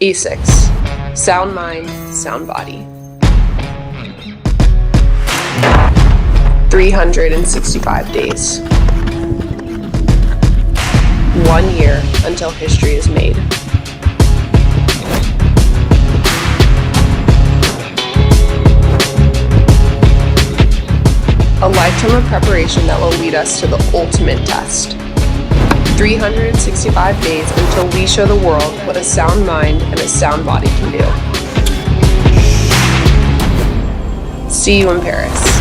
A6, sound mind, sound body. 365 days. 1 year until history is made. A lifetime of preparation that will lead us to the ultimate test. 365 days until we show the world what a sound mind and a sound body can do. See you in Paris.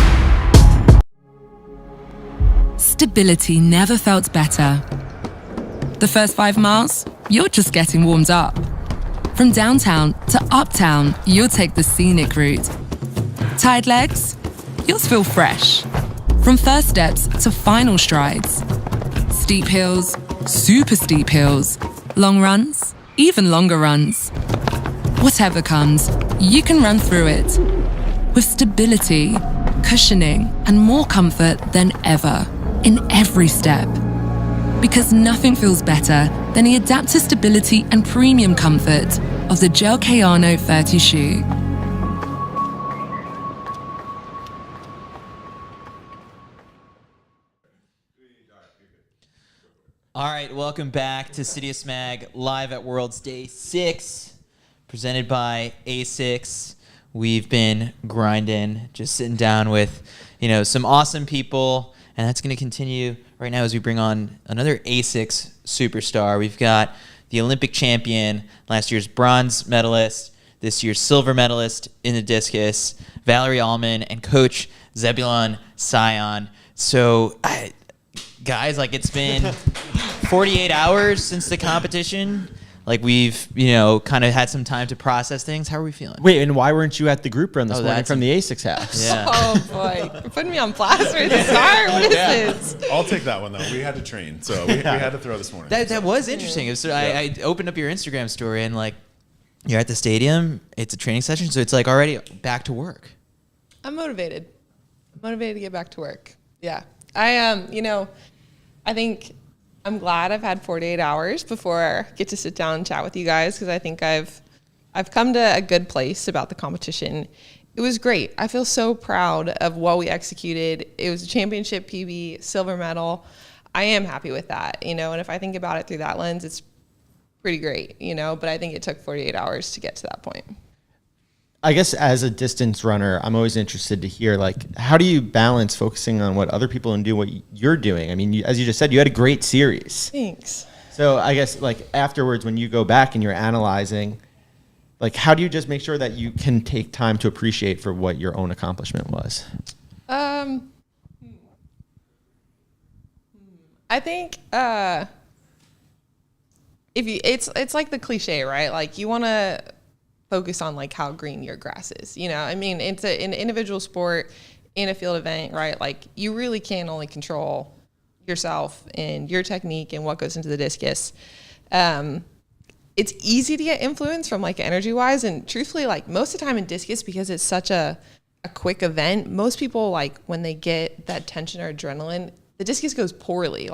Stability never felt better. The first 5 miles, you're just getting warmed up. From downtown to uptown, you'll take the scenic route. Tired legs? You'll feel fresh. From first steps to final strides. Steep hills, super steep hills, long runs, even longer runs. Whatever comes, you can run through it. With stability, cushioning, and more comfort than ever in every step. Because nothing feels better than the adaptive stability and premium comfort of the Gel Kayano 30 shoe. All right, welcome back to CITIUS MAG, live at Worlds Day 6, presented by A6. We've been grinding, just sitting down with, some awesome people, and that's going to continue right now as we bring on another A6 superstar. We've got the Olympic champion, last year's bronze medalist, this year's silver medalist in the discus, Valarie Allman, and Coach Zebulon Sion. So, guys, it's been 48 hours since the competition. We've, kind of had some time to process things. How are we feeling? Wait, and why weren't you at the group run this morning from the A6 house? Yeah. Oh, boy. You're putting me on blast right at the start. What is this? I'll take that one, though. We had to train, so we had to throw this morning. That was interesting. I opened up your Instagram story, and, you're at the stadium. It's a training session, so it's, already back to work. I'm motivated. Motivated to get back to work. Yeah. I think I'm glad I've had 48 hours before I get to sit down and chat with you guys, because I think I've come to a good place about the competition. It was great. I feel so proud of what we executed. It was a championship PB, silver medal. I am happy with that, and if I think about it through that lens, it's pretty great, but I think it took 48 hours to get to that point. I guess as a distance runner, I'm always interested to hear, how do you balance focusing on what other people and do what you're doing? I mean, as you just said, you had a great series. Thanks. So I guess, afterwards, when you go back and you're analyzing, how do you just make sure that you can take time to appreciate for what your own accomplishment was? I think it's like the cliche, right? You want to focus on how green your grass is. It's an individual sport in a field event, right? You really can only control yourself and your technique and what goes into the discus. It's easy to get influence from energy wise, and truthfully, most of the time in discus, because it's such a quick event, most people when they get that tension or adrenaline, the discus goes poorly.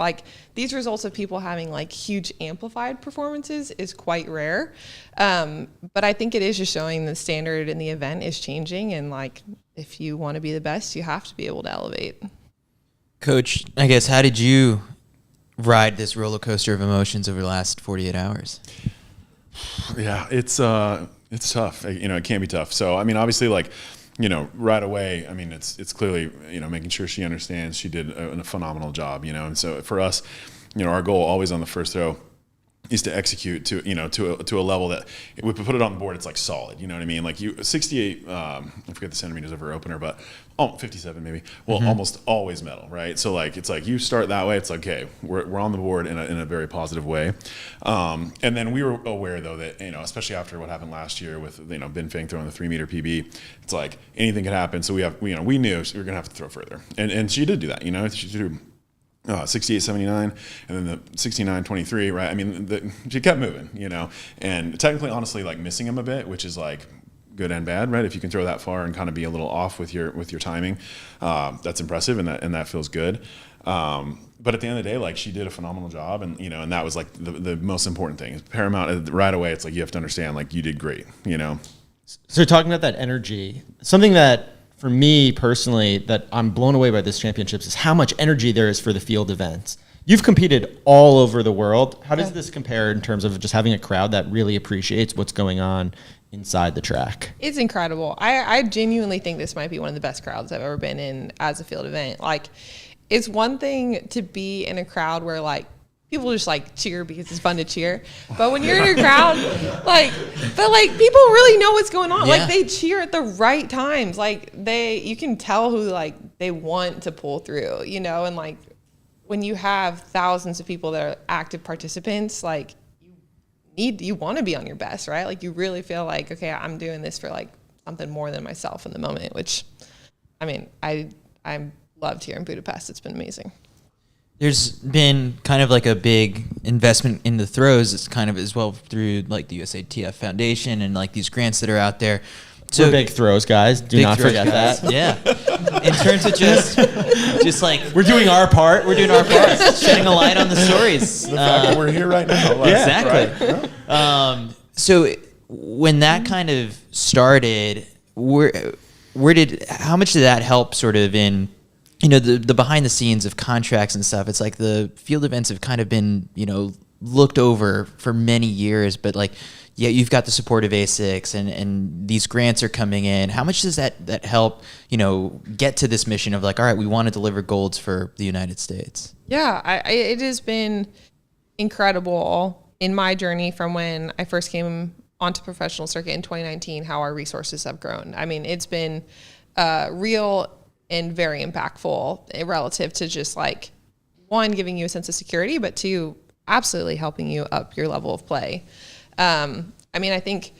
These results of people having huge amplified performances is quite rare. But I think it is just showing the standard in the event is changing. And if you want to be the best, you have to be able to elevate. Coach, I guess, how did you ride this roller coaster of emotions over the last 48 hours? Yeah, it's tough. It can be tough. So, obviously, right away, it's clearly, making sure she understands she did a phenomenal job, and so for us, our goal always on the first throw is to execute to a level that if we put it on the board, it's solid, you know what I mean? 68, I forget the centimeters of her opener, but 57 maybe, almost always metal, right? So it's you start that way, it's okay, we're on the board in a very positive way. And then we were aware though that, especially after what happened last year with, Ben Fang throwing the 3-meter PB, it's anything could happen. So we knew we were gonna have to throw further. And she did do that, she threw 68.79 and then the 69.23, right? She kept moving, and technically, honestly, missing him a bit, which is good and bad, right? If you can throw that far and kind of be a little off with your timing, that's impressive, and that feels good. but at the end of the day, like she did a phenomenal job, and you know, and that was like the most important thing. Paramount right away. It's like you have to understand, like you did great, you know. So talking about that energy, something that for me personally that I'm blown away by this championships is how much energy there is for the field events. You've competed all over the world. How does this compare in terms of just having a crowd that really appreciates what's going on inside the track? It's incredible. I genuinely think this might be one of the best crowds I've ever been in as a field event. Like, it's one thing to be in a crowd where like people just like cheer because it's fun to cheer, but when you're in a crowd, like people really know what's going on. Like they cheer at the right times. Like you can tell who like they want to pull through, you know, and like when you have thousands of people that are active participants, like you want to be on your best, right? Like you really feel like, okay, I'm doing this for like something more than myself in the moment, which I mean, I'm loved here in Budapest. It's been amazing. There's been kind of like a big investment in the throws. It's kind of as well through like the USATF Foundation and like these grants that are out there. So we're big throws, guys. Do not forget that. Yeah. In terms of just like we're doing our part. We're doing our part. Shedding a light on the stories. The fact that we're here right now. Exactly. Right? So when that kind of started, how much did that help sort of in, you know, the behind the scenes of contracts and stuff? It's like the field events have kind of been, you know, looked over for many years, but like, yeah, you've got the support of ASICS and these grants are coming in. How much does that help, you know, get to this mission of like, all right, we want to deliver golds for the United States? Yeah, it has been incredible in my journey from when I first came onto professional circuit in 2019, how our resources have grown. I mean, it's been real and very impactful relative to just like, one, giving you a sense of security, but two, absolutely helping you up your level of play. I mean, I think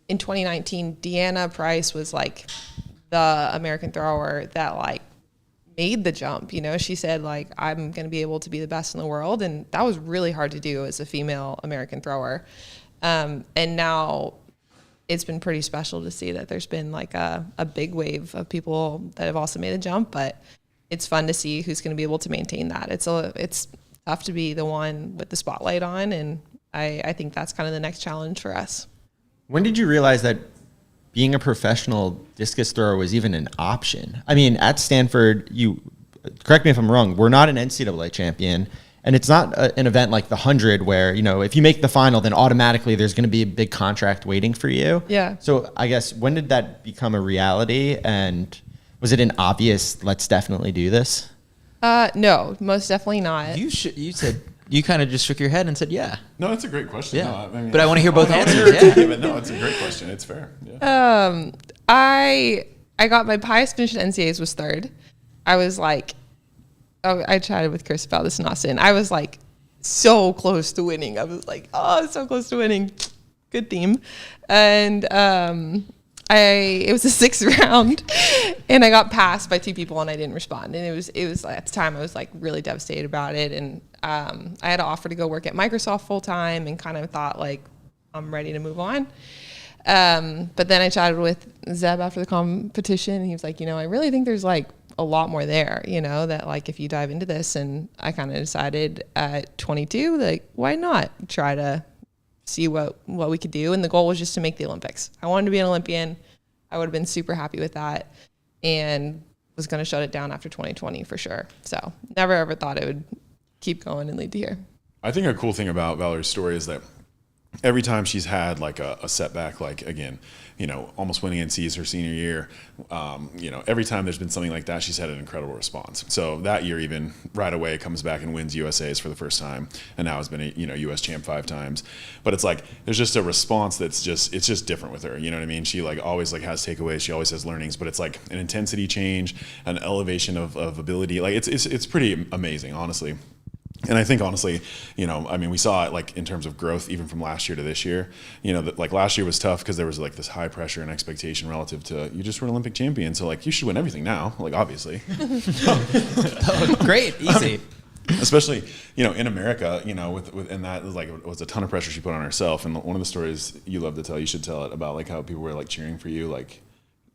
in 2019, Deanna Price was like the American thrower that like made the jump. You know, she said like, I'm going to be able to be the best in the world. And that was really hard to do as a female American thrower. And now it's been pretty special to see that there's been like a big wave of people that have also made a jump, but it's fun to see who's going to be able to maintain that. It's tough to be the one with the spotlight on, and I think that's kind of the next challenge for us. When did you realize that being a professional discus thrower was even an option? I mean, at Stanford, correct me if I'm wrong, we're not an NCAA champion. And it's not an event like the 100 where, you know, if you make the final, then automatically there's going to be a big contract waiting for you. Yeah. So I guess when did that become a reality? And was it an obvious, let's definitely do this? No, most definitely not. You said, you kind of just shook your head and said, yeah. No, that's a great question. Yeah. No, I mean, but I want to hear both answers. But no, it's a great question. It's fair. Yeah. I got my highest finish in NCAAs was third. I was like, I chatted with Chris about this in Austin. I was like so close to winning. I was like, oh, so close to winning. Good team. And it was the sixth round and I got passed by two people and I didn't respond. And it was at the time I was like really devastated about it. And I had an offer to go work at Microsoft full time and kind of thought like, I'm ready to move on. But then I chatted with Zeb after the competition and he was like, you know, I really think there's like a lot more there, you know, that like if you dive into this. And I kind of decided at 22, like, why not try to see what we could do? And the goal was just to make the Olympics. I wanted to be an Olympian. I would have been super happy with that and was going to shut it down after 2020 for sure. So never ever thought it would keep going and lead to here. I think a cool thing about Valerie's story is that every time she's had like a setback, like again, you know, almost winning NCs her senior year, you know, every time there's been something like that, she's had an incredible response. So that year, even right away, comes back and wins USA's for the first time, and now has been a US champ 5 times. But it's like there's just a response it's just different with her. You know what I mean? She like always like has takeaways, she always has learnings, but it's like an intensity change, an elevation of ability. Like it's pretty amazing, honestly. And I think honestly, you know, I mean, we saw it like in terms of growth, even from last year to this year. You know, that like last year was tough because there was like this high pressure and expectation relative to you just were an Olympic champion, so like you should win everything now, like obviously. Great, easy. Especially, you know, in America, you know, with and that was like it was a ton of pressure she put on herself. And one of the stories you love to tell, you should tell it about like how people were like cheering for you, like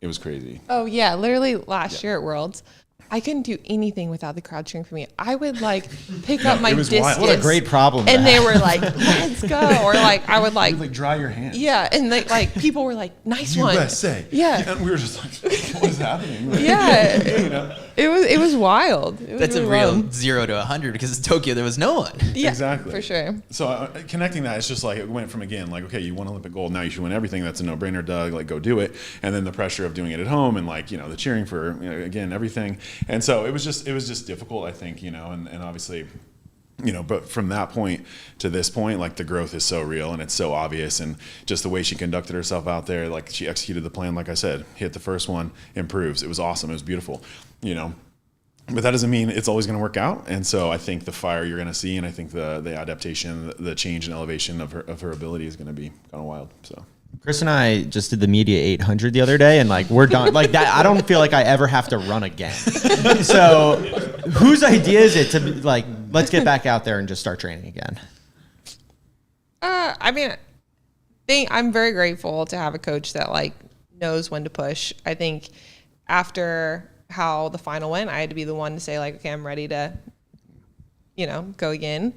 it was crazy. Oh yeah, literally last year at Worlds. I couldn't do anything without the crowd cheering for me. I would like pick up my discus. Wild. What a great problem. And they were like, let's go. Or like, I would like dry your hands. Yeah. And like people were like, nice one. USA. Yeah. And we were just like, what is happening? Like, Yeah. It was wild. That's a real 0 to 100 because in Tokyo there was no one. Yeah, exactly. For sure. So connecting that, it's just like it went from, again, like, okay, you won Olympic gold, now you should win everything. That's a no-brainer, Doug. Like, go do it. And then the pressure of doing it at home and like, the cheering for, again, everything. And so it was just difficult, I think, and obviously, but from that point to this point, like the growth is so real and it's so obvious, and just the way she conducted herself out there, like she executed the plan, like I said, hit the first one, improves. It was awesome. It was beautiful, But that doesn't mean it's always going to work out. And so I think the fire you're going to see, and I think the adaptation, the change and elevation of her ability is going to be kind of wild. So Chris and I just did the Media 800 the other day, and like we're done. Like that, I don't feel like I ever have to run again. So, whose idea is it to be like, let's get back out there and just start training again? I mean, I'm very grateful to have a coach that like knows when to push. I think after how the final went, I had to be the one to say like, okay, I'm ready to, go again.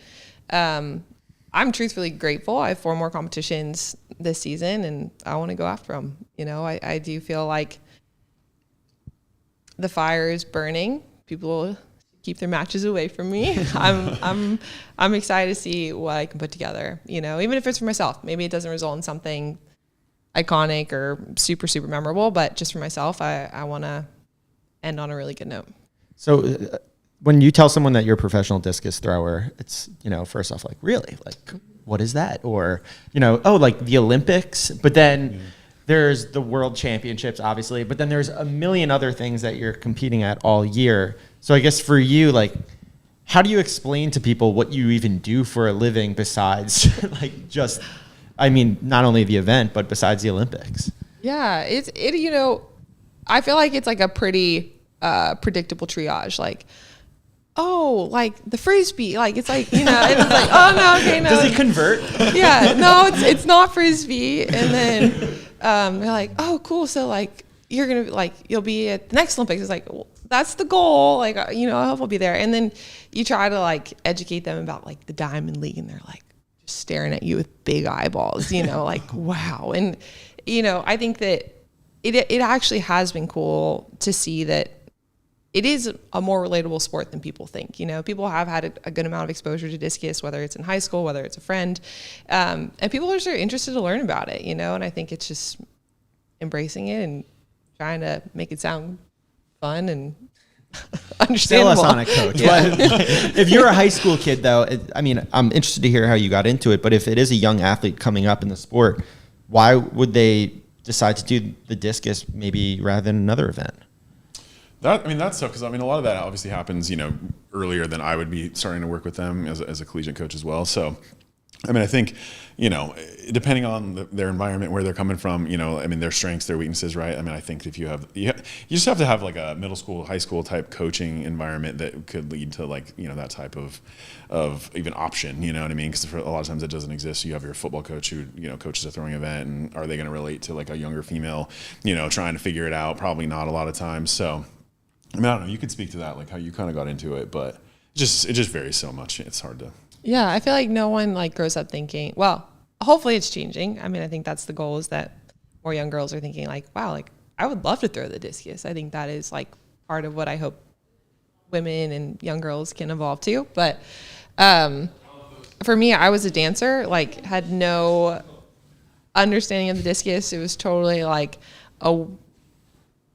I'm truthfully grateful. I have 4 more competitions this season and I want to go after them. I do feel like the fire is burning. People keep their matches away from me. I'm excited to see what I can put together, even if it's for myself. Maybe it doesn't result in something iconic or super, super memorable, but just for myself, I want to end on a really good note. So when you tell someone that you're a professional discus thrower, it's, first off, like, really? Like, what is that? Or, like the Olympics, but then there's the World Championships, obviously, but then there's a million other things that you're competing at all year. So I guess for you, like, how do you explain to people what you even do for a living besides like just, not only the event, but besides the Olympics? Yeah, I feel like it's like a pretty predictable triage. Like, oh, like the Frisbee, like it's like, and it's like, oh no, okay, no. Does he convert? Yeah, no, it's not Frisbee. And then they're like, oh, cool. So like, you're going to like, you'll be at the next Olympics. It's like, well, that's the goal. Like, I hope I'll be there. And then you try to like educate them about like the Diamond League, and they're like just staring at you with big eyeballs, like, wow. And, I think that it actually has been cool to see that it is a more relatable sport than people think. People have had a good amount of exposure to discus, whether it's in high school, whether it's a friend, and people are sort of interested to learn about it, and I think it's just embracing it and trying to make it sound fun and understandable. Still a Sonic coach. Yeah. But if you're a high school kid, though, I'm interested to hear how you got into it, but if it is a young athlete coming up in the sport, why would they decide to do the discus maybe rather than another event? That's tough because a lot of that obviously happens, earlier than I would be starting to work with them as a collegiate coach as well. So, I think, depending on their environment, where they're coming from, their strengths, their weaknesses, right? I think if you just have to have like a middle school, high school type coaching environment that could lead to like, that type of even option, Because for a lot of times it doesn't exist. You have your football coach who, coaches a throwing event, and are they going to relate to like a younger female, trying to figure it out? Probably not a lot of times. So, I don't know. You could speak to that, like how you kind of got into it, but it just varies so much. It's hard to. Yeah, I feel like no one like grows up thinking, well, hopefully it's changing. I think that's the goal, is that more young girls are thinking like, wow, like I would love to throw the discus. I think that is like part of what I hope women and young girls can evolve to. But for me, I was a dancer, like had no understanding of the discus. It was totally like a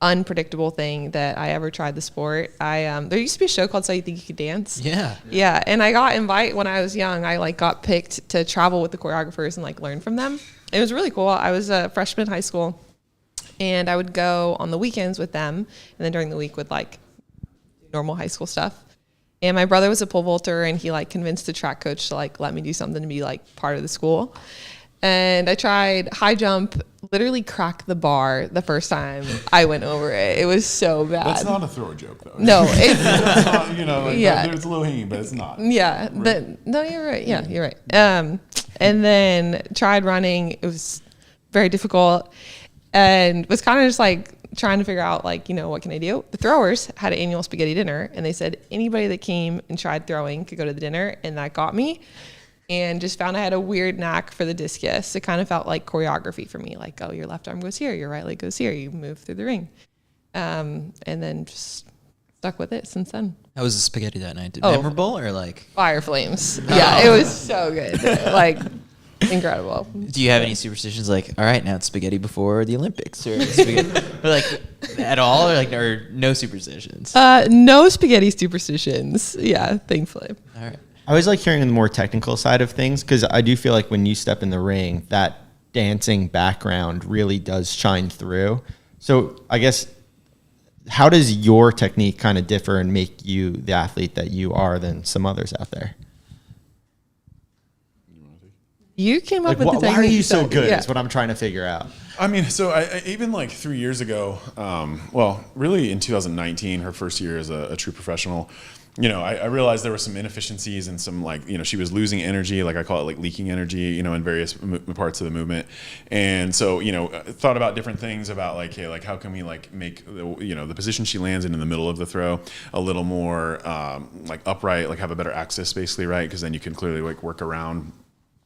unpredictable thing that I ever tried the sport. There used to be a show called So You Think You Could Dance. Yeah. And I got invited when I was young. I like got picked to travel with the choreographers and like learn from them. It was really cool. I was a freshman in high school, and I would go on the weekends with them, and then during the week would like normal high school stuff. And my brother was a pole vaulter, and he like convinced the track coach to like let me do something to be like part of the school. And I tried high jump, literally cracked the bar the first time I went over it. It was so bad. That's not a throw joke, though. No. It's not, it's low hanging, but it's not. Yeah. Right. No, you're right. Yeah, you're right. And then tried running. It was very difficult, and was kind of just like trying to figure out like, what can I do? The throwers had an annual spaghetti dinner, and they said anybody that came and tried throwing could go to the dinner, and that got me. And just found I had a weird knack for the discus. It kind of felt like choreography for me, like, oh, your left arm goes here, your right leg goes here, you move through the ring. And then just stuck with it since then. How was the spaghetti that night? Memorable or like? Fire flames. Yeah, it was so good. Like, incredible. Do you have any superstitions like, all right, now it's spaghetti before the Olympics or spaghetti, or like at all, or no superstitions? No spaghetti superstitions. Yeah, thankfully. All right. I always like hearing the more technical side of things, because I do feel like when you step in the ring, that dancing background really does shine through. So I guess, how does your technique kind of differ and make you the athlete that you are than some others out there? You came up with the technique. Why are you so good? Yeah. Is what I'm trying to figure out. I mean, so I even like 3 years ago, well, really in 2019, her first year as a true professional, I realized there were some inefficiencies and some like, she was losing energy, like I call it like leaking energy, in various parts of the movement. And so, thought about different things about like, hey, like how can we like make the position she lands in the middle of the throw a little more like upright, like have a better axis basically, right? Because then you can clearly like work around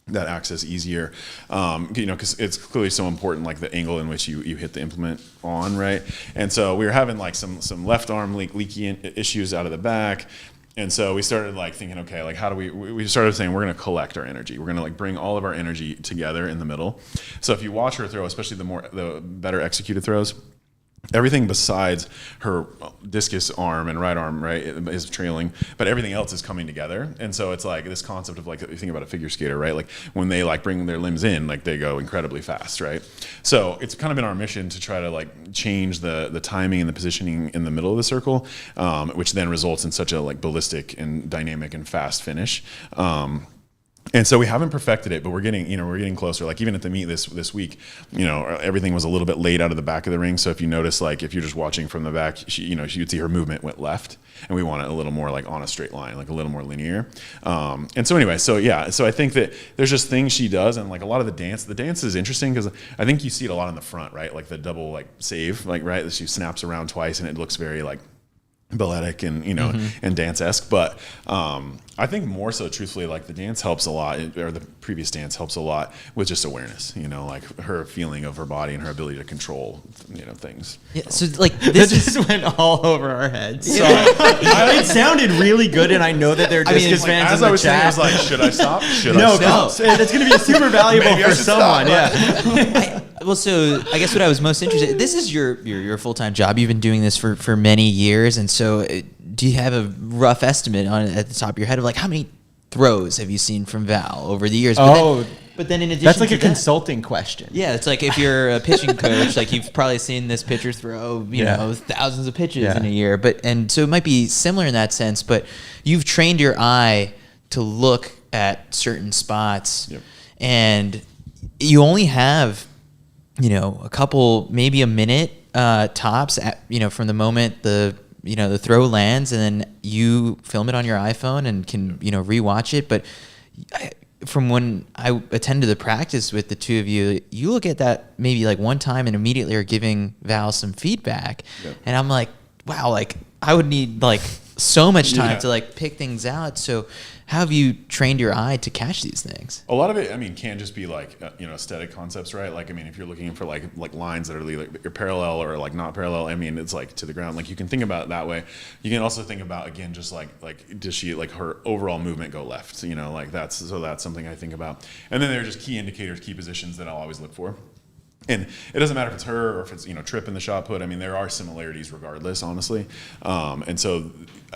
that access easier, because it's clearly so important, like the angle in which you hit the implement on, right? And so we were having like some left arm leaky issues out of the back. And so we started like thinking, okay, like how do we started saying we're going to collect our energy. We're going to like bring all of our energy together in the middle. So if you watch her throw, especially the better executed throws, everything besides her discus arm and right arm, right, is trailing, but everything else is coming together. And so it's like this concept of like, you think about a figure skater, right? Like when they like bring their limbs in, like they go incredibly fast, right? So it's kind of been our mission to try to like change the timing and the positioning in the middle of the circle, which then results in such a like ballistic and dynamic and fast finish. And so we haven't perfected it, but we're getting closer. Like even at the meet this week, everything was a little bit laid out of the back of the ring. So if you notice, like if you're just watching from the back, you'd see her movement went left, and we want it a little more like on a straight line, like a little more linear. And so anyway, so I think that there's just things she does, and like a lot of the dance is interesting because I think you see it a lot in the front, right? Like the double like save, like right, that she snaps around twice, and it looks very like balletic and and dance-esque, but I think more so truthfully, like the dance helps a lot, or the previous dance helps a lot with just awareness, like her feeling of her body and her ability to control things. Yeah, so like this just went all over our heads. So it sounded really good, and I know that they're discus fans as in I the was saying, I chat. was like, should I stop? No, that's going to be super valuable for someone. Well, so I guess what I was most interested. This is your full-time job. You've been doing this for many years, and so do you have a rough estimate on at the top of your head of like how many throws have you seen from Val over the years? But then in addition, that's like a consulting question. Yeah, it's like if you're a pitching coach, like you've probably seen this pitcher throw, thousands of pitches in a year. And so it might be similar in that sense. But you've trained your eye to look at certain spots, and you only have a couple, maybe a minute tops, from the moment the throw lands, and then you film it on your iPhone and can, rewatch it. But from when I attended the practice with the two of you, you look at that maybe like one time and immediately are giving Val some feedback. And I'm like, wow, like I would need like so much time to like pick things out. So how have you trained your eye to catch these things? A lot of it, can just be like, aesthetic concepts, right? Like, if you're looking for like lines that are like parallel or like not parallel, it's like to the ground. Like you can think about it that way. You can also think about, again, just like does she, like her overall movement go left? Like that's something I think about. And then there are just key indicators, key positions that I'll always look for. And it doesn't matter if it's her or if it's, Trip in the shot put. There are similarities regardless, honestly. And so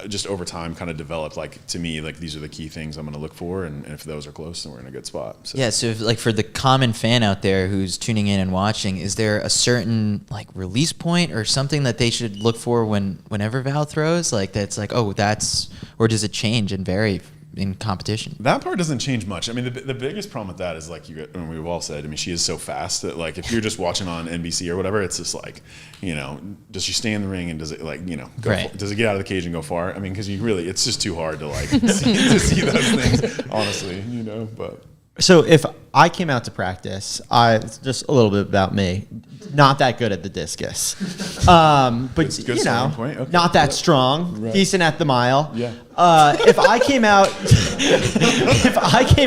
just over time kind of developed, like, to me, like, these are the key things I'm going to look for. And if those are close, then we're in a good spot. So. Yeah, so if, like for the common fan out there who's tuning in and watching, is there a certain, like, release point or something that they should look for whenever Val throws? Like, that's like, or does it change and vary in competition? That part doesn't change much. The biggest problem with that is, like we've all said, she is so fast that, like, if you're just watching on NBC or whatever, it's just like, does she stay in the ring and does it, like, does it get out of the cage and go far? Because it's just too hard to, like, see those things, honestly, but. So if I came out to practice. Just a little bit about me. Not that good at the discus. But, good you know, point. Okay. not that strong. Right. Decent at the mile. Yeah. If I came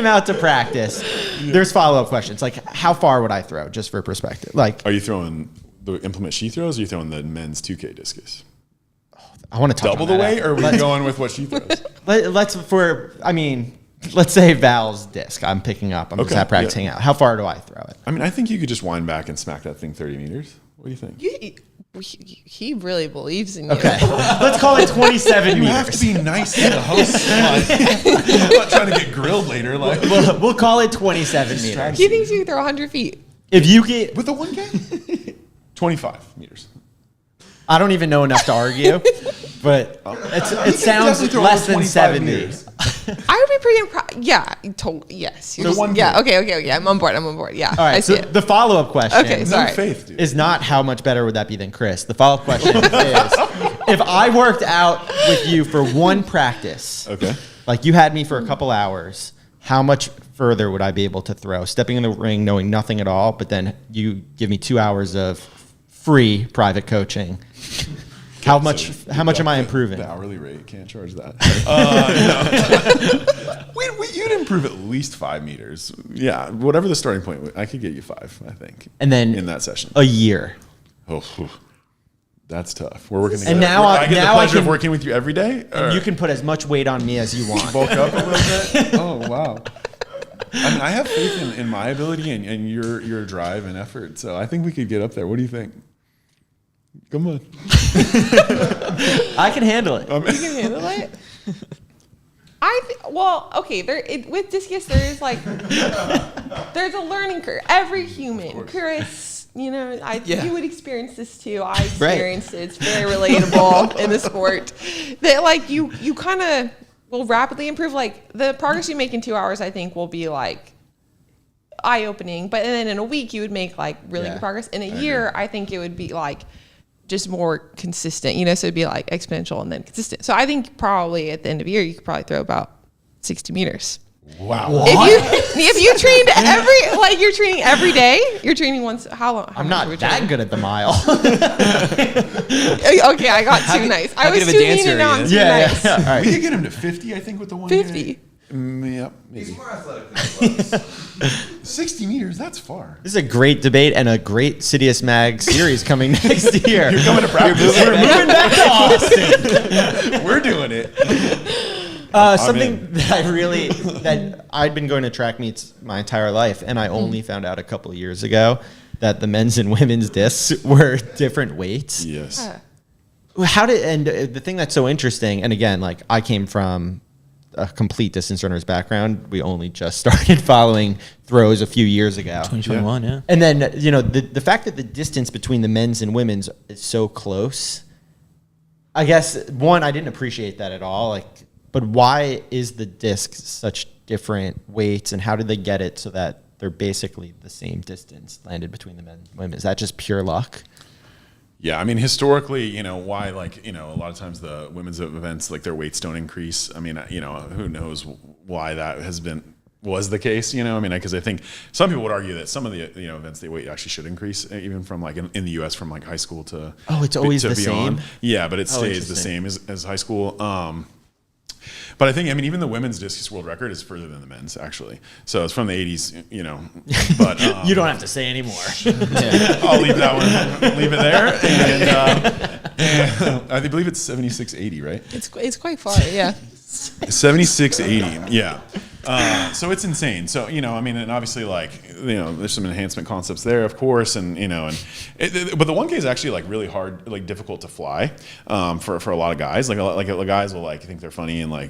out to practice, there's follow-up questions. Like, how far would I throw, just for perspective? Like, Are you throwing the implement she throws, or are you throwing the men's 2K discus? I want to touch Double on the that weight, or are we going with what she throws? Let's say Val's disc I'm picking up. I'm just Okay, not practicing out. How far do I throw it? I mean, I think you could just wind back and smack that thing 30 meters. What do you think? He really believes in you. Okay. Let's call it 27 You meters. have to be nice to the host. I'm not trying to get grilled later. Like, We'll call it 27 meters. He thinks you can throw 100 feet. If you get, with a 1K? 25 meters. I don't even know enough to argue, but it sounds definitely throw less over than 25 70. meters. I would be pretty impressed. Yeah, yes. So one yeah, kid. okay. I'm on board. Yeah, All right, I see so it. the follow-up question Okay, No sorry. faith, dude. is not how much better would that be than Chris. The follow-up question is, if I worked out with you for one practice, Okay. like you had me for a couple hours, how much further would I be able to throw? Stepping in the ring, knowing nothing at all, but then you give me 2 hours of free private coaching. How much am I improving? The hourly rate, can't charge that. No. You'd improve at least 5 meters. Yeah, whatever the starting point, I could get you 5, I think. And then in that session. a year. Oh, that's tough. We're working together. And now I get the now pleasure can, of working with you every day. and you can put as much weight on me as you want. bulk up a little bit. Oh wow. I mean, I have faith in my ability and your drive and effort. So I think we could get up there. What do you think? Come on. I can handle it. You can handle it. With discus, there's like there's a learning curve. Every human, Chris, you would experience this too. I experienced it. It's very relatable in the sport. That like you kind of will rapidly improve. Like the progress you make in 2 hours, I think, will be like eye-opening. But then in a week, you would make like really good progress. In a year, I think it would be like just more consistent, so it'd be like exponential and then consistent. So I think probably at the end of the year, you could probably throw about 60 meters. Wow. If you trained you're training every day, you're training once, how long? I'm not that good at the mile. Okay, I got too nice. I was good of a too dancer mean and now are I'm you? too nice. All right. We could get him to 50, I think, with the 1K. 50. Yep, maybe. He's more athletic than he was. 60 meters, that's far. This is a great debate and a great CITIUS MAG series coming next year. You're coming to practice. We're moving back to Austin. We're doing it. Something that I'd been going to track meets my entire life, and I only found out a couple of years ago that the men's and women's discs were different weights. Yes. The thing that's so interesting, and again, like I came from a complete distance runner's background. We only just started following throws a few years ago. 2021, yeah. And then, the fact that the distance between the men's and women's is so close, I guess, one, I didn't appreciate that at all. But why is the disc such different weights, and how did they get it so that they're basically the same distance landed between the men and women? Is that just pure luck? Yeah, I mean, historically, why, a lot of times the women's events, their weights don't increase. I mean, who knows why that was the case, because I think some people would argue that some of the, events, the weight actually should increase, even from, in the U.S. from, high school to it's always the beyond. same? Yeah, but it stays the same as high school. But I think, even the women's discus world record is further than the men's, actually. So it's from the 80s, But You don't have to say anymore. I'll leave that one. Leave it there. And I believe it's 7680, right? It's quite far, yeah. 7680, yeah. So it's insane. So, and obviously, there's some enhancement concepts there, of course, but the 1K is actually really hard, difficult to fly for a lot of guys. Guys will think they're funny, and I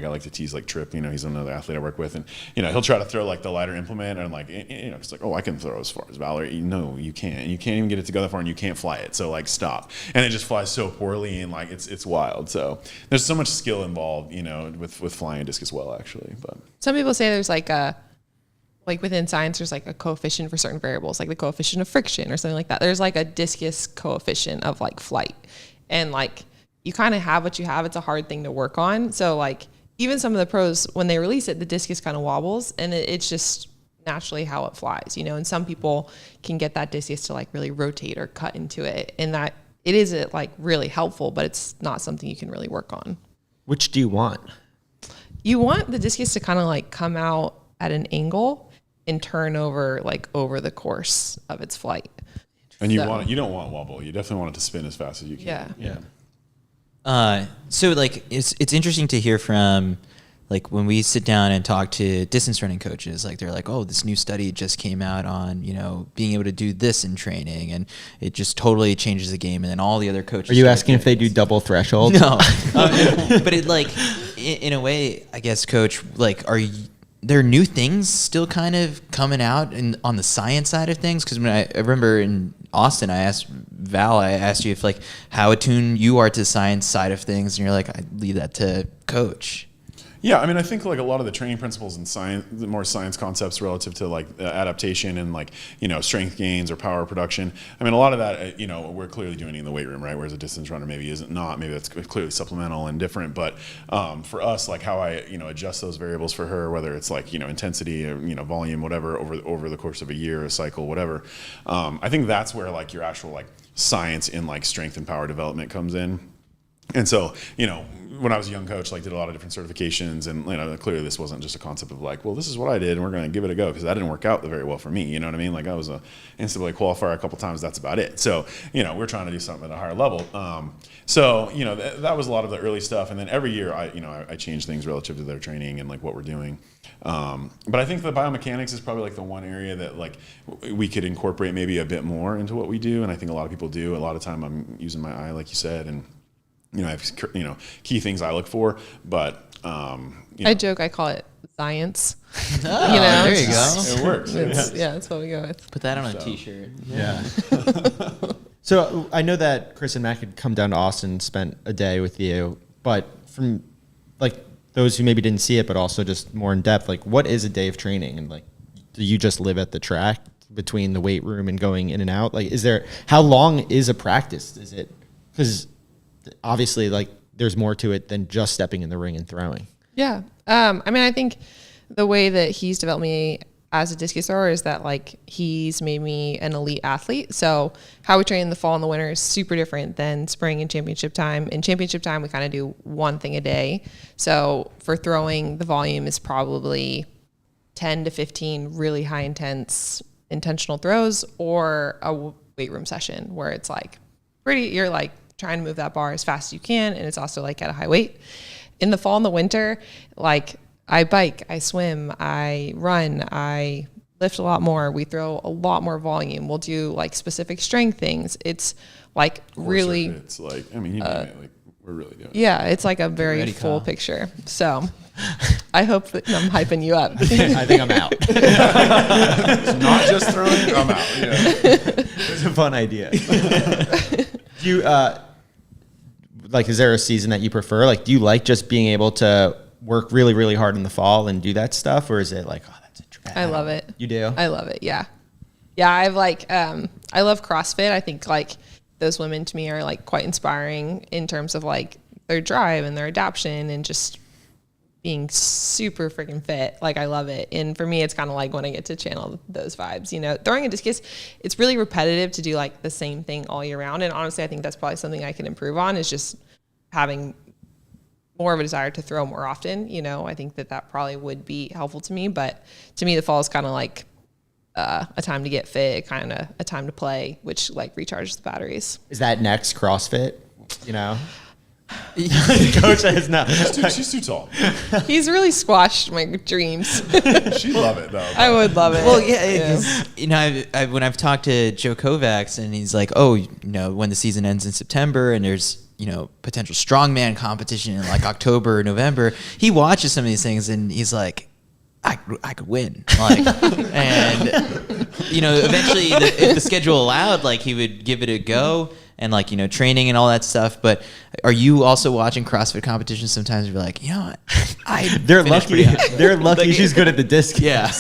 like to tease Trip. He's another athlete I work with, and he'll try to throw the lighter implement, and it's I can throw as far as Valarie. No, you can't. You can't even get it to go that far, and you can't fly it. So stop. And it just flies so poorly, and it's wild. So there's so much skill involved, with flying a disc as well, actually, but. Some people say there's within science, there's a coefficient for certain variables, like the coefficient of friction or something like that. There's a discus coefficient of flight, and you kind of have what you have. It's a hard thing to work on. So even some of the pros, when they release it, the discus kind of wobbles, and it's just naturally how it flies, and some people can get that discus to like really rotate or cut into it, and that it is like really helpful, but it's not something you can really work on. Which do you want? You want the discus to kind of like come out at an angle and turn over like over the course of its flight. And you don't want wobble. You definitely want it to spin as fast as you can. Yeah. So like it's interesting to hear from like when we sit down and talk to distance running coaches, like they're like, oh, this new study just came out on, being able to do this in training, and it just totally changes the game. And then all the other coaches. Are you asking if they do double threshold? No. But it like, in a way, I guess, Coach, like, are there new things still kind of coming out on the science side of things? Because when I remember in Austin, I asked you if like how attuned you are to the science side of things, and you're like, I leave that to Coach. Yeah, I mean, I think like a lot of the training principles and science, the more science concepts relative to like adaptation and like, strength gains or power production. I mean, a lot of that, we're clearly doing in the weight room, right? Whereas a distance runner maybe isn't not, maybe that's clearly supplemental and different. But for us, like how I, adjust those variables for her, whether it's like, intensity or, volume, whatever, over the course of a year, a cycle, whatever. I think that's where like your actual like science in like strength and power development comes in. And so, when I was a young coach, like did a lot of different certifications, and clearly this wasn't just a concept of like, well, this is what I did and we're going to give it a go, because that didn't work out very well for me. You know what I mean? Like I was a NCAA qualifier a couple times. That's about it. So, we're trying to do something at a higher level. That was a lot of the early stuff. And then every year I change things relative to their training and like what we're doing. But I think the biomechanics is probably like the one area that like we could incorporate maybe a bit more into what we do. And I think a lot of people do. A lot of time I'm using my eye, like you said, and I have key things I look for, but I joke, I call it science. Oh, there you go. It works. That's what we go with. Put that on a t-shirt. Yeah. So I know that Chris and Matt could come down to Austin and spent a day with you, but from like those who maybe didn't see it, but also just more in depth, like what is a day of training? And like, do you just live at the track between the weight room and going in and out? Like, how long is a practice? Is it, because obviously like there's more to it than just stepping in the ring and throwing. Yeah. I mean, I think the way that he's developed me as a discus thrower is that like he's made me an elite athlete. So how we train in the fall and the winter is super different than spring and championship time. In championship time, we kind of do one thing a day. So for throwing, the volume is probably 10 to 15 really high intentional throws, or a weight room session where it's like you're like trying to move that bar as fast as you can, and it's also like at a high weight. In the fall and the winter, like I bike, I swim, I run, I lift a lot more. We throw a lot more volume. We'll do like specific strength things. It's like really, it's like, I mean, you name it, like we're really doing it. Yeah, it's like a very full picture. So I hope that I'm hyping you up. I think I'm out. It's not just throwing, I'm out. Yeah. It's a fun idea. Do you, like, is there a season that you prefer? Like, do you like just being able to work really, really hard in the fall and do that stuff? Or is it like, oh, that's a drag? I love it. You do? I love it. Yeah. Yeah. I've like, I love CrossFit. I think like those women to me are like quite inspiring in terms of like their drive and their adaptation and just being super freaking fit. Like I love it. And for me, it's kind of like when I get to channel those vibes, throwing a discus, it's really repetitive to do like the same thing all year round. And honestly, I think that's probably something I can improve on, is just having more of a desire to throw more often. I think that probably would be helpful to me, but to me, the fall is kind of like a time to get fit, kind of a time to play, which like recharges the batteries. Is that next CrossFit, Coach says no. She's too tall. He's really squashed my dreams. She'd love it though. I would love it. Well, yeah. When I've talked to Joe Kovacs, and he's like, oh, when the season ends in September and there's potential strongman competition in like October or November, he watches some of these things and he's like, I could win. Like, and eventually, if the schedule allowed, like he would give it a go. And like, training and all that stuff. But are you also watching CrossFit competitions sometimes and you're like, they're lucky. They're lucky she's good at the disc. Yeah.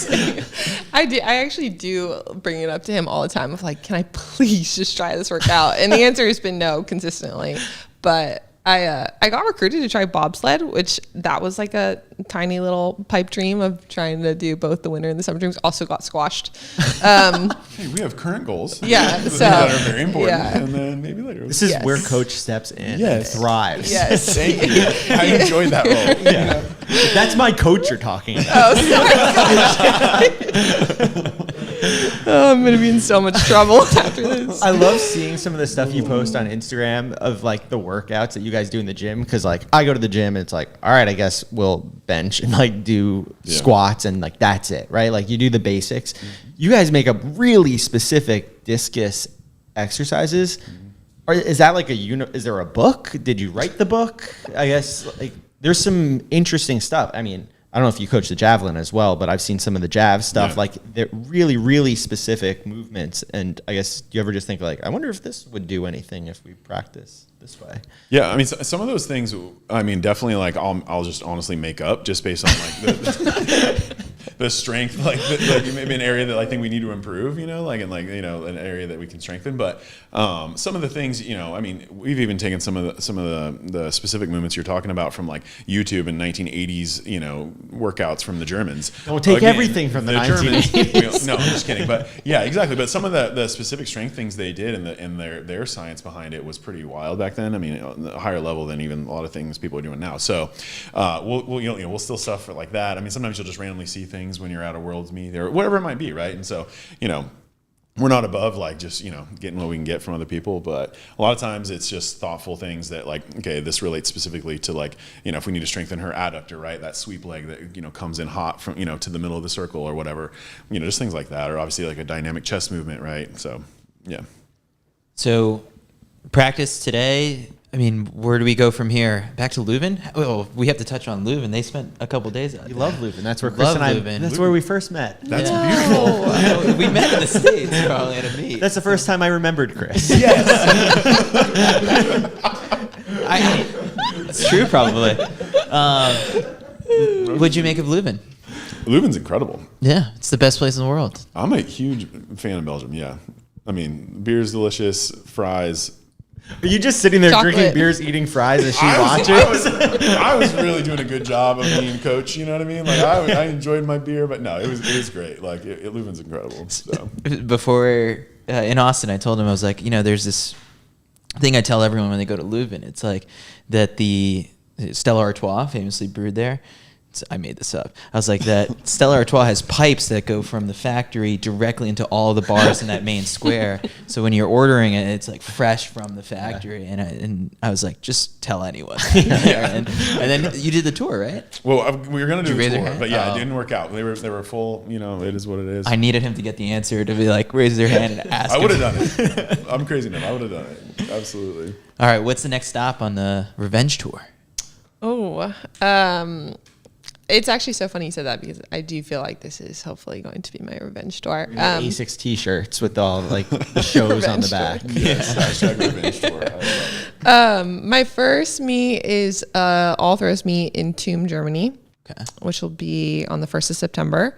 I actually do bring it up to him all the time of like, can I please just try this workout? And the answer has been no consistently. But I got recruited to try bobsled, which that was like a tiny little pipe dream of trying to do both the winter and the summer dreams. Also got squashed. Hey, we have current goals. Yeah, The things so that are very important, yeah. and then maybe later. This is Yes. where Coach steps in Yes. and thrives. Yes. Thank you. I enjoyed that role. Yeah. That's my coach you're talking about. Oh, I'm gonna be in so much trouble after this. I love seeing some of the stuff you post on Instagram of like the workouts that you guys do in the gym. Cause like I go to the gym and it's like, all right, I guess we'll bench and like do squats and like that's it, right? Like you do the basics. You guys make up really specific discus exercises. Or is that like is there a book? Did you write the book? I guess like there's some interesting stuff. I mean, I don't know if you coach the javelin as well, but I've seen some of the jav stuff. Yeah. Like they're really, really specific movements. And I guess, do you ever just think like, I wonder if this would do anything if we practice this way? Yeah, I mean, some of those things. I mean, definitely like I'll just honestly make up just based on like the strength, like maybe an area that I think we need to improve, you know, like, and like, you know, an area that we can strengthen. But some of the things, you know, I mean, we've even taken some of the specific movements you're talking about from like YouTube and 1980s, you know, workouts from the Germans. Don't take everything from the 1980s. No, I'm just kidding. But yeah, exactly. But some of the specific strength things they did and their science behind it was pretty wild back then. I mean, on a higher level than even a lot of things people are doing now. So we'll still suffer like that. I mean, sometimes you'll just randomly see things when you're at a world's meet or whatever it might be, right? And so, you know, we're not above like just, you know, getting what we can get from other people, but a lot of times it's just thoughtful things that like, okay, this relates specifically to like, you know, if we need to strengthen her adductor, right? That sweep leg that, you know, comes in hot from, you know, to the middle of the circle or whatever, you know, just things like that, or obviously like a dynamic chest movement, right? So, yeah. So practice today. I mean, where do we go from here? Back to Leuven? Well, we have to touch on Leuven. They spent a couple days out You there. love Leuven. That's where Chris Love and I, Leuven. that's where we first met. That's beautiful. We met in the States probably at a meet. That's the first time I remembered Chris. It's true, probably. What'd you make of Leuven? Leuven's incredible. Yeah, it's the best place in the world. I'm a huge fan of Belgium, yeah. I mean, beer's delicious, fries. Are you just sitting there Chocolate. drinking beers, eating fries as she watches? I was really doing a good job of being coach, you know what I mean? Like I enjoyed my beer, but no, it was great. Like Leuven's incredible. So Before in Austin, I told him, I was like, you know, there's this thing I tell everyone when they go to Leuven. It's like that the Stella Artois, famously brewed there. I made this up. I was like, that Stella Artois has pipes that go from the factory directly into all the bars in that main square. So when you're ordering it, it's like fresh from the factory. And I was like, just tell anyone. And then you did the tour, right? well, we were gonna do Did you a raise your tour, hand? but yeah, Oh. it didn't work out. They were full. You know, it is what it is. I needed him to get the answer to be like, raise their hand and ask. I would have him. done it. I'm crazy enough. I would have done it. Absolutely. All right, what's the next stop on the revenge tour? It's actually so funny you said that because I do feel like this is hopefully going to be my revenge tour. A6 t-shirts with all like the shows on the back. Yes. Hashtag revenge tour. I love it. My first meet is all throws meet in Thun, Germany, Okay. which will be on the 1st of September.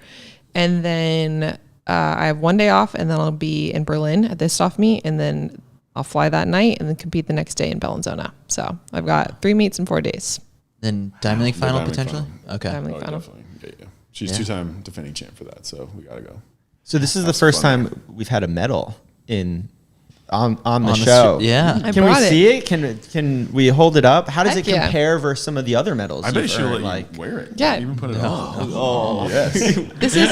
And then I have one day off, and then I'll be in Berlin at this off meet, and then I'll fly that night and then compete the next day in Bellinzona. So I've got 3 meets in 4 days. Then Diamond League final Diamond League potentially? final. Okay. Diamond Oh, League final. definitely. Yeah. She's Yeah. 2-time defending champ for that, so we gotta go. So this is the That's first fun. time we've had a medal on the On the show. yeah. I Can we brought it. see it? Can we hold it up? How does Heck it yeah. compare versus some of the other medals? I bet you've she'll earned? let you wear it. Yeah. Even put it on. Oh, Yes. This is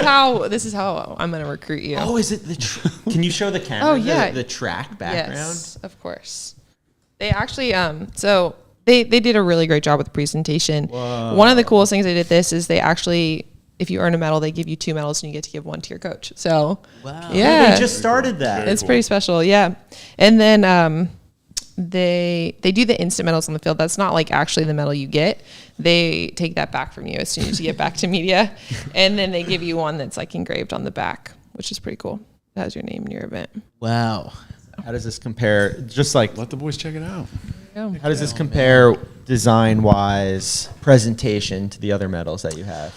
how I'm going to recruit you. oh, is it the? Can you show the camera? Oh, yeah. the track background. Yes, of course. They actually so they did a really great job with the presentation. Whoa. One of the coolest things they did this is they actually, if you earn a medal, they give you 2 medals and you get to give 1 to your coach. So Wow. yeah, They just started that. it's cool. pretty special. Yeah. And then they do the instant medals on the field. That's not like actually the medal you get. They take that back from you as soon as you get back to media. And then they give you one that's like engraved on the back, which is pretty cool. That has your name and your event. Wow. How does this compare? Just like Let the boys check it out. Yeah. how does this compare design-wise, presentation to the other medals that you have?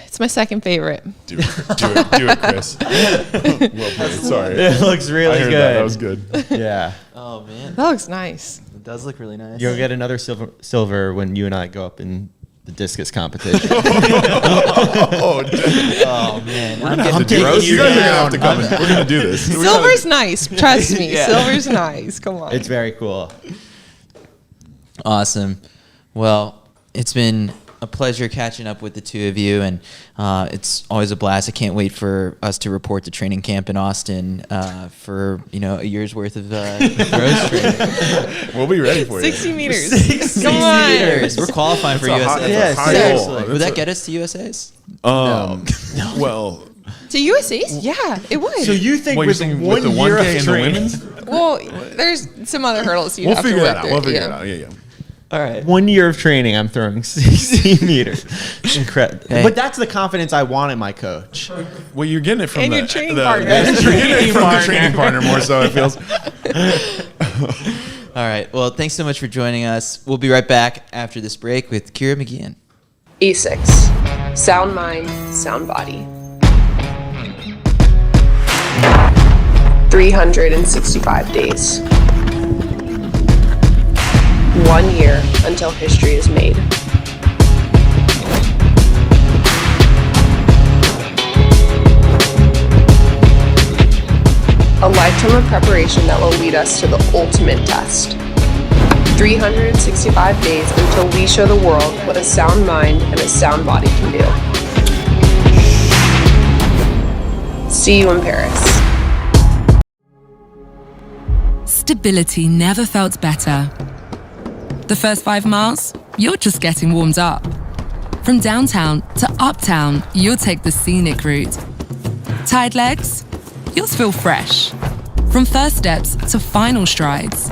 It's my second favorite. Do it, Chris. Well played. Sorry. It looks really I heard good. that. That was good. Yeah. Oh man. That looks nice. does look really nice. You'll get another silver when you and I go up in the discus competition. Oh man, I'm taking You you guys are gonna down. have to come. We're gonna do this. Silver's nice. Trust me. Yeah. Silver's nice. Come on. It's very cool. Awesome. Well, it's been a pleasure catching up with the two of you, and it's always a blast. I can't wait for us to report to training camp in Austin for a year's worth of throws training. We'll be ready for you. 60 meters. Come on. We're qualifying for That's a high- USA. that's a high Seriously. goal. Would that get us to USA's? Well, To USC's? Yeah, it would. So you think you're with saying one with the year 1K of and the training, women's? well, there's some other hurdles you We'll have to figure work that out. through. We'll figure yeah. it out. Yeah. All right. 1 year of training, I'm throwing 60 meters. Incredible. Hey. But that's the confidence I want in my coach. Well, you're getting it from And the your training the- partner. You're getting it from the training partner more so. It feels. All right. Well, thanks so much for joining us. We'll be right back after this break with Ciara Mageean. ASICS. Sound mind, sound body. 365 days. 1 year until history is made. A lifetime of preparation that will lead us to the ultimate test. 365 days until we show the world what a sound mind and a sound body can do. See you in Paris. Stability never felt better. The first 5 miles, you're just getting warmed up. From downtown to uptown, you'll take the scenic route. Tired legs? You'll feel fresh. From first steps to final strides.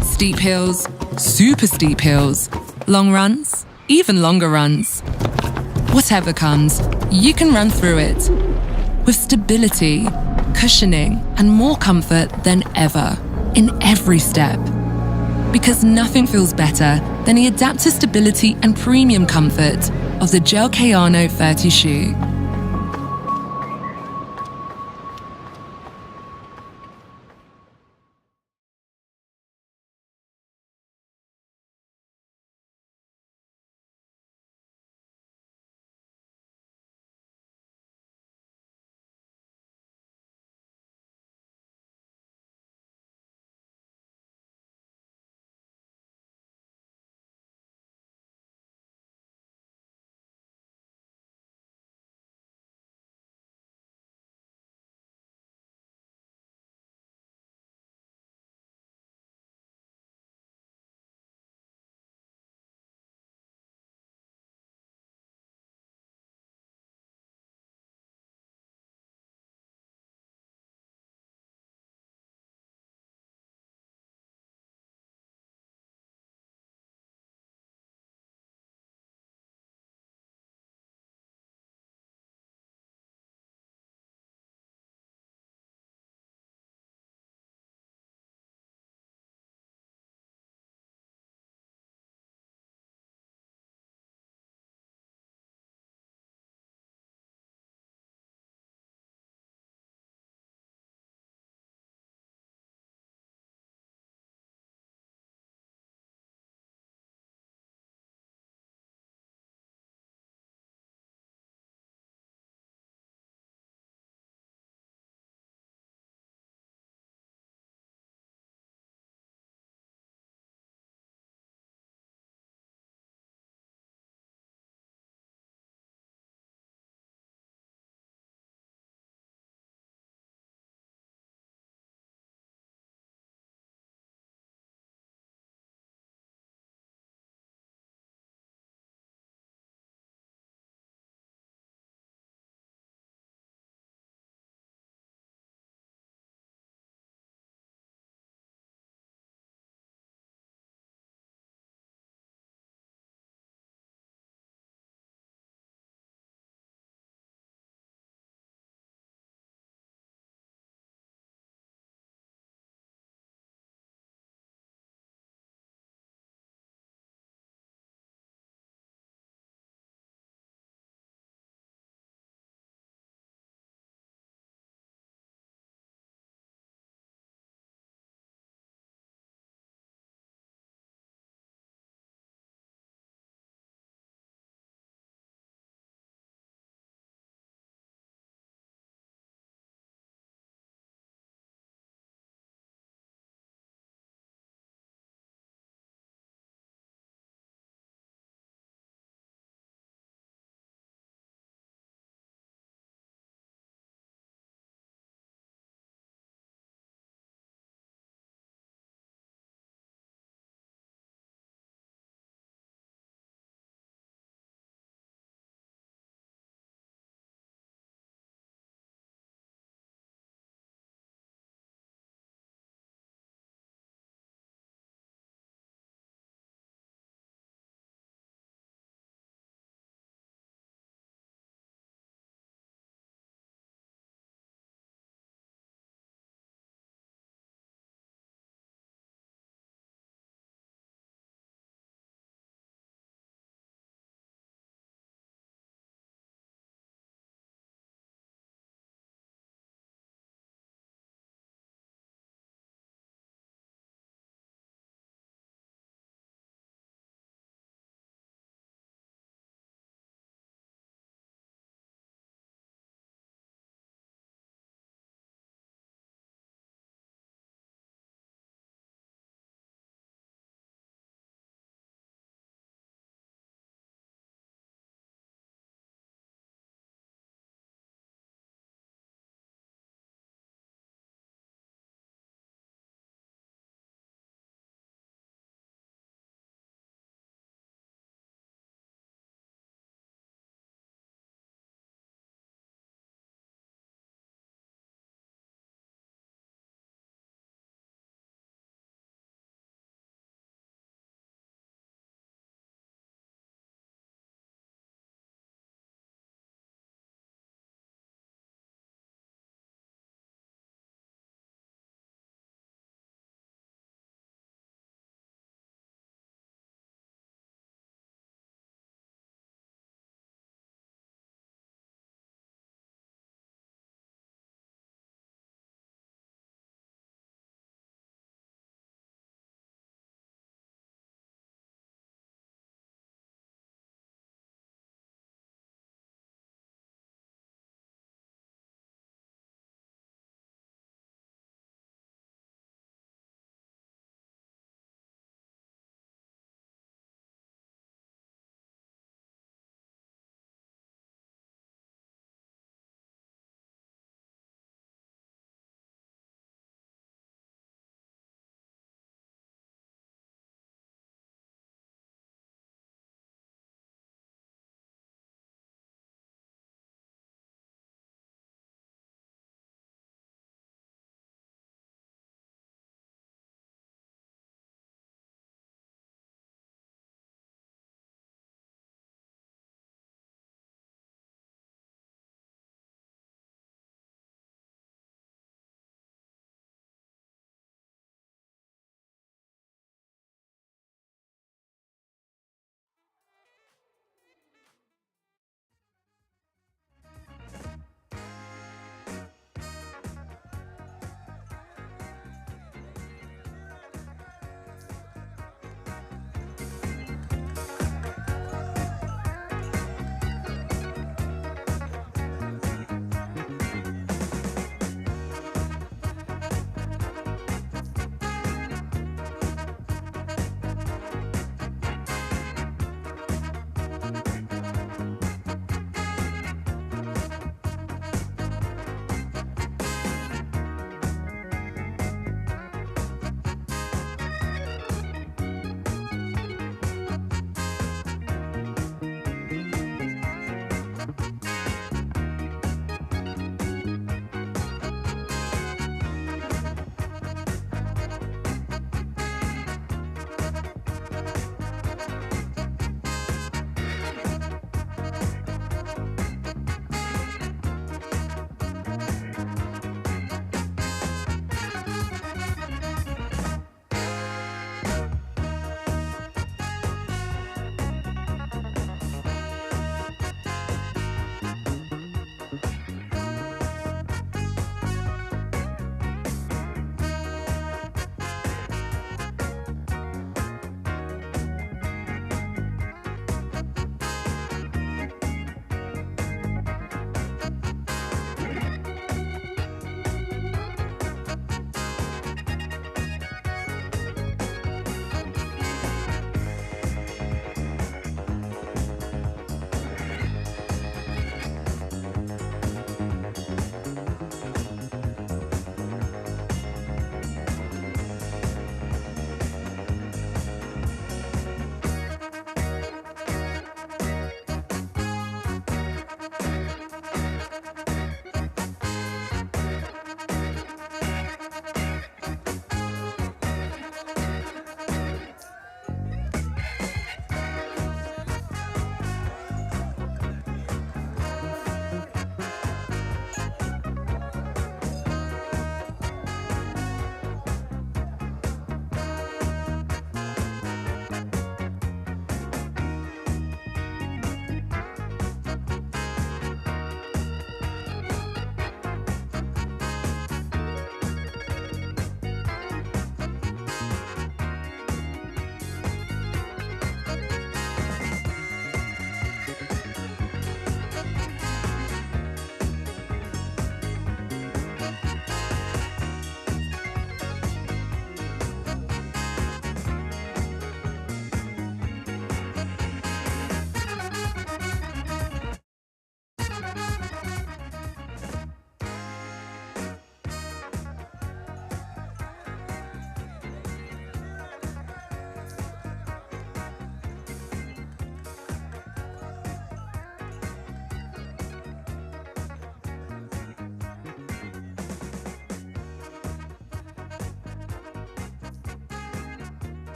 Steep hills, super steep hills. Long runs, even longer runs. Whatever comes, you can run through it. With stability, cushioning, and more comfort than ever in every step. Because nothing feels better than the adaptive stability and premium comfort of the Gel Kayano 30 shoe.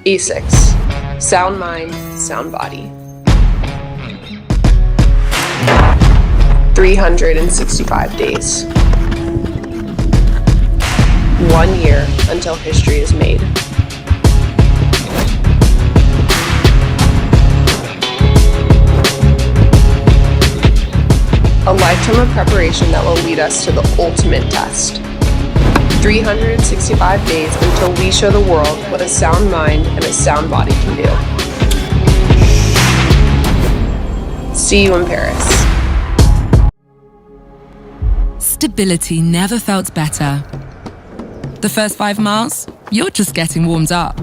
A6. Sound mind, sound body. 365 days. 1 year until history is made. A lifetime of preparation that will lead us to the ultimate test. 365 days until we show the world what a sound mind and a sound body can do. See you in Paris. Stability never felt better. The first 5 miles, you're just getting warmed up.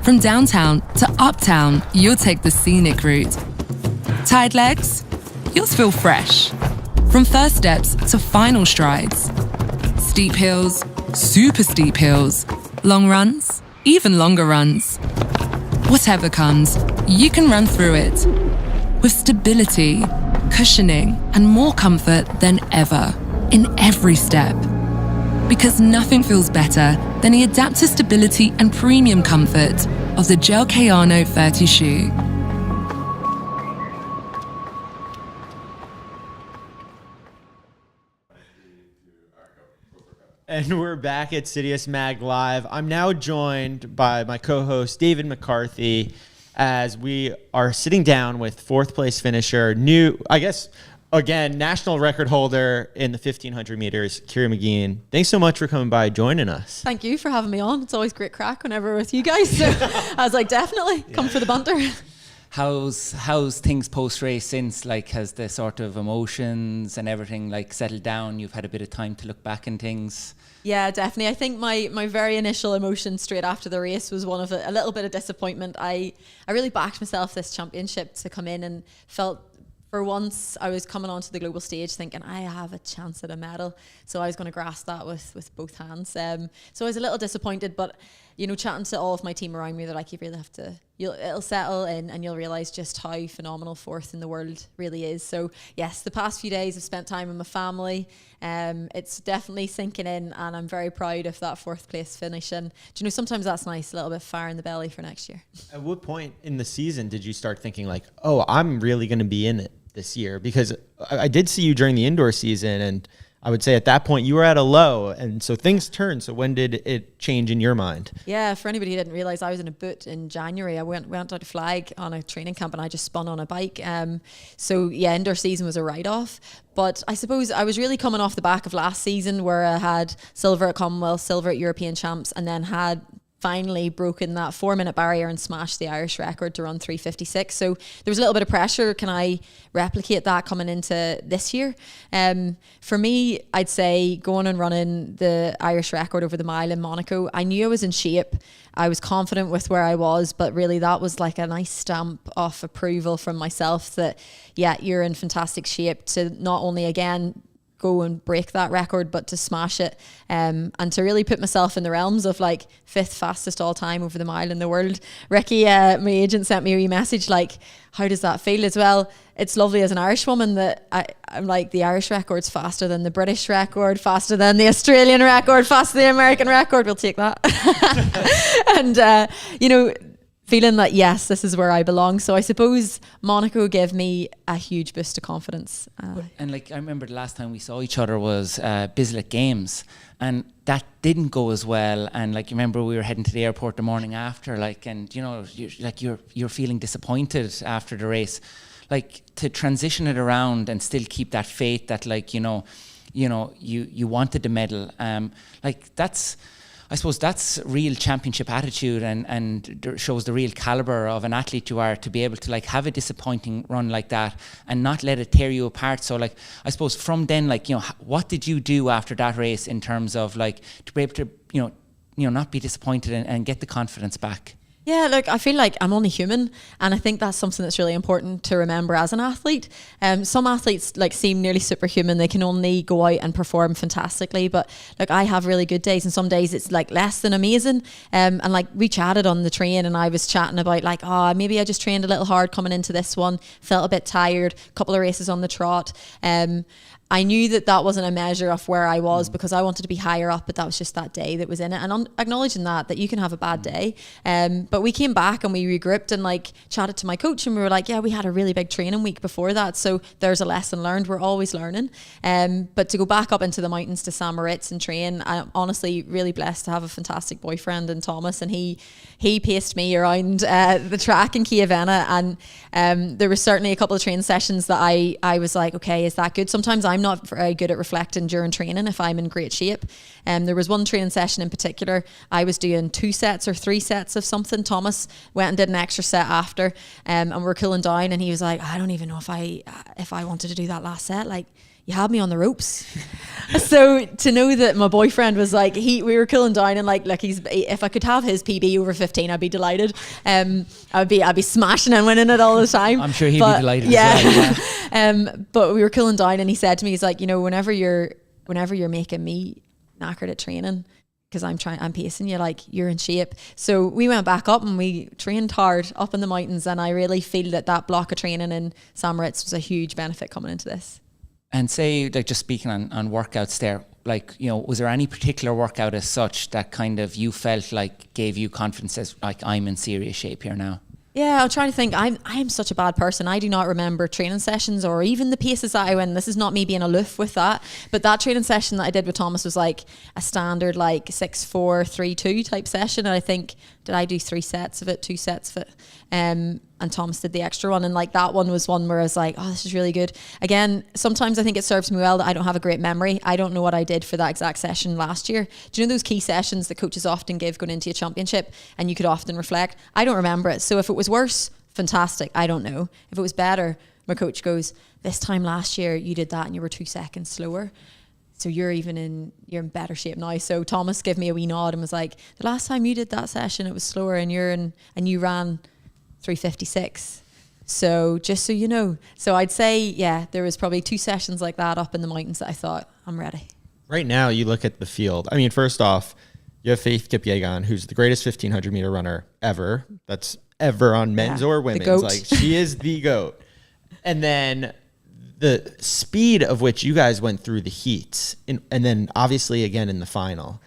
From downtown to uptown, you'll take the scenic route. Tired legs? You'll feel fresh. From first steps to final strides. Steep hills, super steep hills. Long runs, even longer runs. Whatever comes, you can run through it. With stability, cushioning, and more comfort than ever. In every step. Because nothing feels better than the adaptive stability and premium comfort of the Gel Kayano 30 shoe. And we're back at CITIUS MAG Live. I'm now joined by my co-host, David McCarthy, as we are sitting down with fourth place finisher, again, national record holder in the 1,500 meters, Ciara Mageean. Thanks so much for coming by and joining us. Thank you for having me on. It's always great crack whenever with you guys. So I was like, definitely come for the banter. How's things post-race since? Like, has the sort of emotions and everything like settled down? You've had a bit of time to look back and things. Yeah, definitely. I think my very initial emotion straight after the race was one of a little bit of disappointment. I really backed myself this championship to come in and felt for once I was coming onto the global stage thinking I have a chance at a medal. So I was going to grasp that with both hands. So I was a little disappointed, but you know, chatting to all of my team around me, they're like, you really have to, it'll settle in and you'll realize just how phenomenal fourth in the world really is. So yes, the past few days I've spent time with my family. It's definitely sinking in and I'm very proud of that fourth place finish. And do you know, sometimes that's nice, a little bit of fire in the belly for next year. At what point in the season did you start thinking like, oh, I'm really going to be in it this year? Because I did see you during the indoor season, and I would say at that point you were at a low, and so things turned. So when did it change in your mind? Yeah, for anybody who didn't realize, I was in a boot in January. I went out to Flag on a training camp and I just spun on a bike. So yeah, indoor season was a write-off. But I suppose I was really coming off the back of last season where I had silver at Commonwealth, silver at European Champs, and then had finally broken that 4-minute barrier and smashed the Irish record to run 3:56. So there was a little bit of pressure. Can I replicate that coming into this year? For me, I'd say going and running the Irish record over the mile in Monaco, I knew I was in shape. I was confident with where I was, but really that was like a nice stamp of approval from myself that, yeah, you're in fantastic shape to not only again go and break that record, but to smash it, and to really put myself in the realms of like 5th fastest all time over the mile in the world. Ricky, my agent, sent me a wee message like, how does that feel? As well, it's lovely as an Irish woman that I'm like, the Irish record's faster than the British record, faster than the Australian record, faster than the American record. We'll take that. And you know, feeling like, yes, this is where I belong. So I suppose Monaco gave me a huge boost of confidence. And like, I remember the last time we saw each other was Bislett Games, and that didn't go as well. And like, you remember we were heading to the airport the morning after, like, and you know, you're feeling disappointed after the race. Like, to transition it around and still keep that faith that, like, you wanted the medal. Like, I suppose that's real championship attitude and shows the real caliber of an athlete you are, to be able to like have a disappointing run like that and not let it tear you apart. So like, I suppose from then, like, you know, what did you do after that race in terms of like to be able to, you know, not be disappointed and get the confidence back? Yeah, look, I feel like I'm only human, and I think that's something that's really important to remember as an athlete. Some athletes like seem nearly superhuman. They can only go out and perform fantastically, but like, I have really good days, and some days it's like less than amazing. And like, we chatted on the train, and I was chatting about like, maybe I just trained a little hard coming into this one, felt a bit tired, couple of races on the trot. I knew that wasn't a measure of where I was because I wanted to be higher up, but that was just that day that was in it. And acknowledging that you can have a bad day. But we came back and we regrouped and like chatted to my coach and we were like, yeah, we had a really big training week before that. So there's a lesson learned. We're always learning. But to go back up into the mountains to St. Moritz and train, I'm honestly really blessed to have a fantastic boyfriend in Thomas, and he paced me around the track in Chiavenna. And there was certainly a couple of training sessions that I was like, okay, is that good? Sometimes I'm not very good at reflecting during training if I'm in great shape. There was one training session in particular, I was doing 2 sets or 3 sets of something. Thomas went and did an extra set after, and we're cooling down, and he was like, I don't even know if I wanted to do that last set. Like, you had me on the ropes. So to know that my boyfriend was like, we were cooling down, and like if I could have his PB over 15, I'd be delighted. I'd be smashing and winning it all the time. I'm sure he'd be delighted as well. Yeah. But we were cooling down, and he said to me, he's like, you know, whenever you're making me knackered at training, because I'm pacing you, like, you're in shape. So we went back up and we trained hard up in the mountains, and I really feel that block of training in St. Moritz was a huge benefit coming into this. And say, like, just speaking on workouts there, like, you know, was there any particular workout as such that kind of you felt like gave you confidence as like, I'm in serious shape here now? Yeah, I'm trying to think. I'm such a bad person. I do not remember training sessions or even the paces that I went. This is not me being aloof with that, but that training session that I did with Thomas was like a standard like 6-4-3-2 type session. And I think, did I do 3 sets of it, 2 sets of it? And Thomas did the extra one. And like that one was one where I was like, oh, this is really good. Again, sometimes I think it serves me well that I don't have a great memory. I don't know what I did for that exact session last year. Do you know those key sessions that coaches often give going into a championship and you could often reflect? I don't remember it. So if it was worse, fantastic. I don't know. If it was better, my coach goes, this time last year you did that and you were 2 seconds slower. So you're in better shape now. So Thomas gave me a wee nod and was like, the last time you did that session, it was slower and you ran 3:56. So just so you know. So I'd say, yeah, there was probably 2 sessions like that up in the mountains that I thought, I'm ready. Right now, you look at the field. I mean, first off, you have Faith Kipyegon, who's the greatest 1,500 meter runner ever. That's ever on men's or women's. Like, she is the GOAT. And then the speed of which you guys went through the heats, and then obviously again in the final.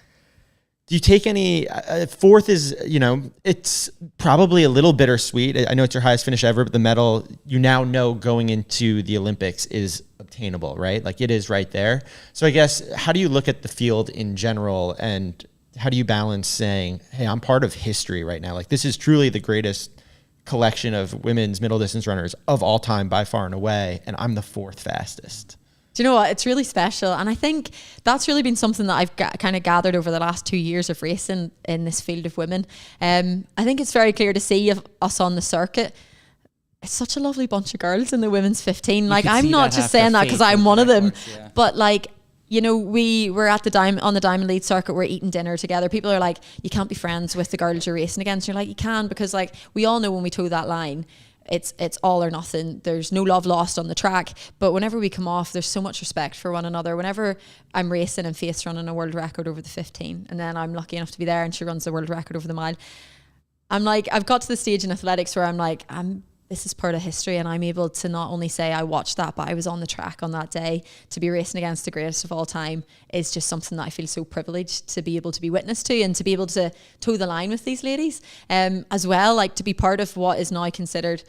Do you take any, 4th is, you know, it's probably a little bittersweet. I know it's your highest finish ever, but the medal, you now know going into the Olympics is obtainable, right? Like, it is right there. So I guess, how do you look at the field in general, and how do you balance saying, hey, I'm part of history right now? Like, this is truly the greatest collection of women's middle distance runners of all time by far and away, and I'm the 4th fastest. Do you know what? It's really special. And I think that's really been something that I've kind of gathered over the last 2 years of racing in this field of women. I think it's very clear to see us on the circuit. It's such a lovely bunch of girls in the women's 15. Like, I'm not just saying that because I'm one of them, but like, you know, we're at on the Diamond Lead circuit, we're eating dinner together. People are like, you can't be friends with the girls you're racing against. You're like, you can, because like, we all know when we toe that line, it's all or nothing. There's no love lost on the track. But whenever we come off, there's so much respect for one another. Whenever I'm racing and Faith's running a world record over the 15, and then I'm lucky enough to be there and she runs the world record over the mile, I'm like, I've got to the stage in athletics where I'm like, this is part of history, and I'm able to not only say I watched that, but I was on the track on that day. To be racing against the greatest of all time is just something that I feel so privileged to be able to be witness to, and to be able to toe the line with these ladies. As well, like, to be part of what is now considered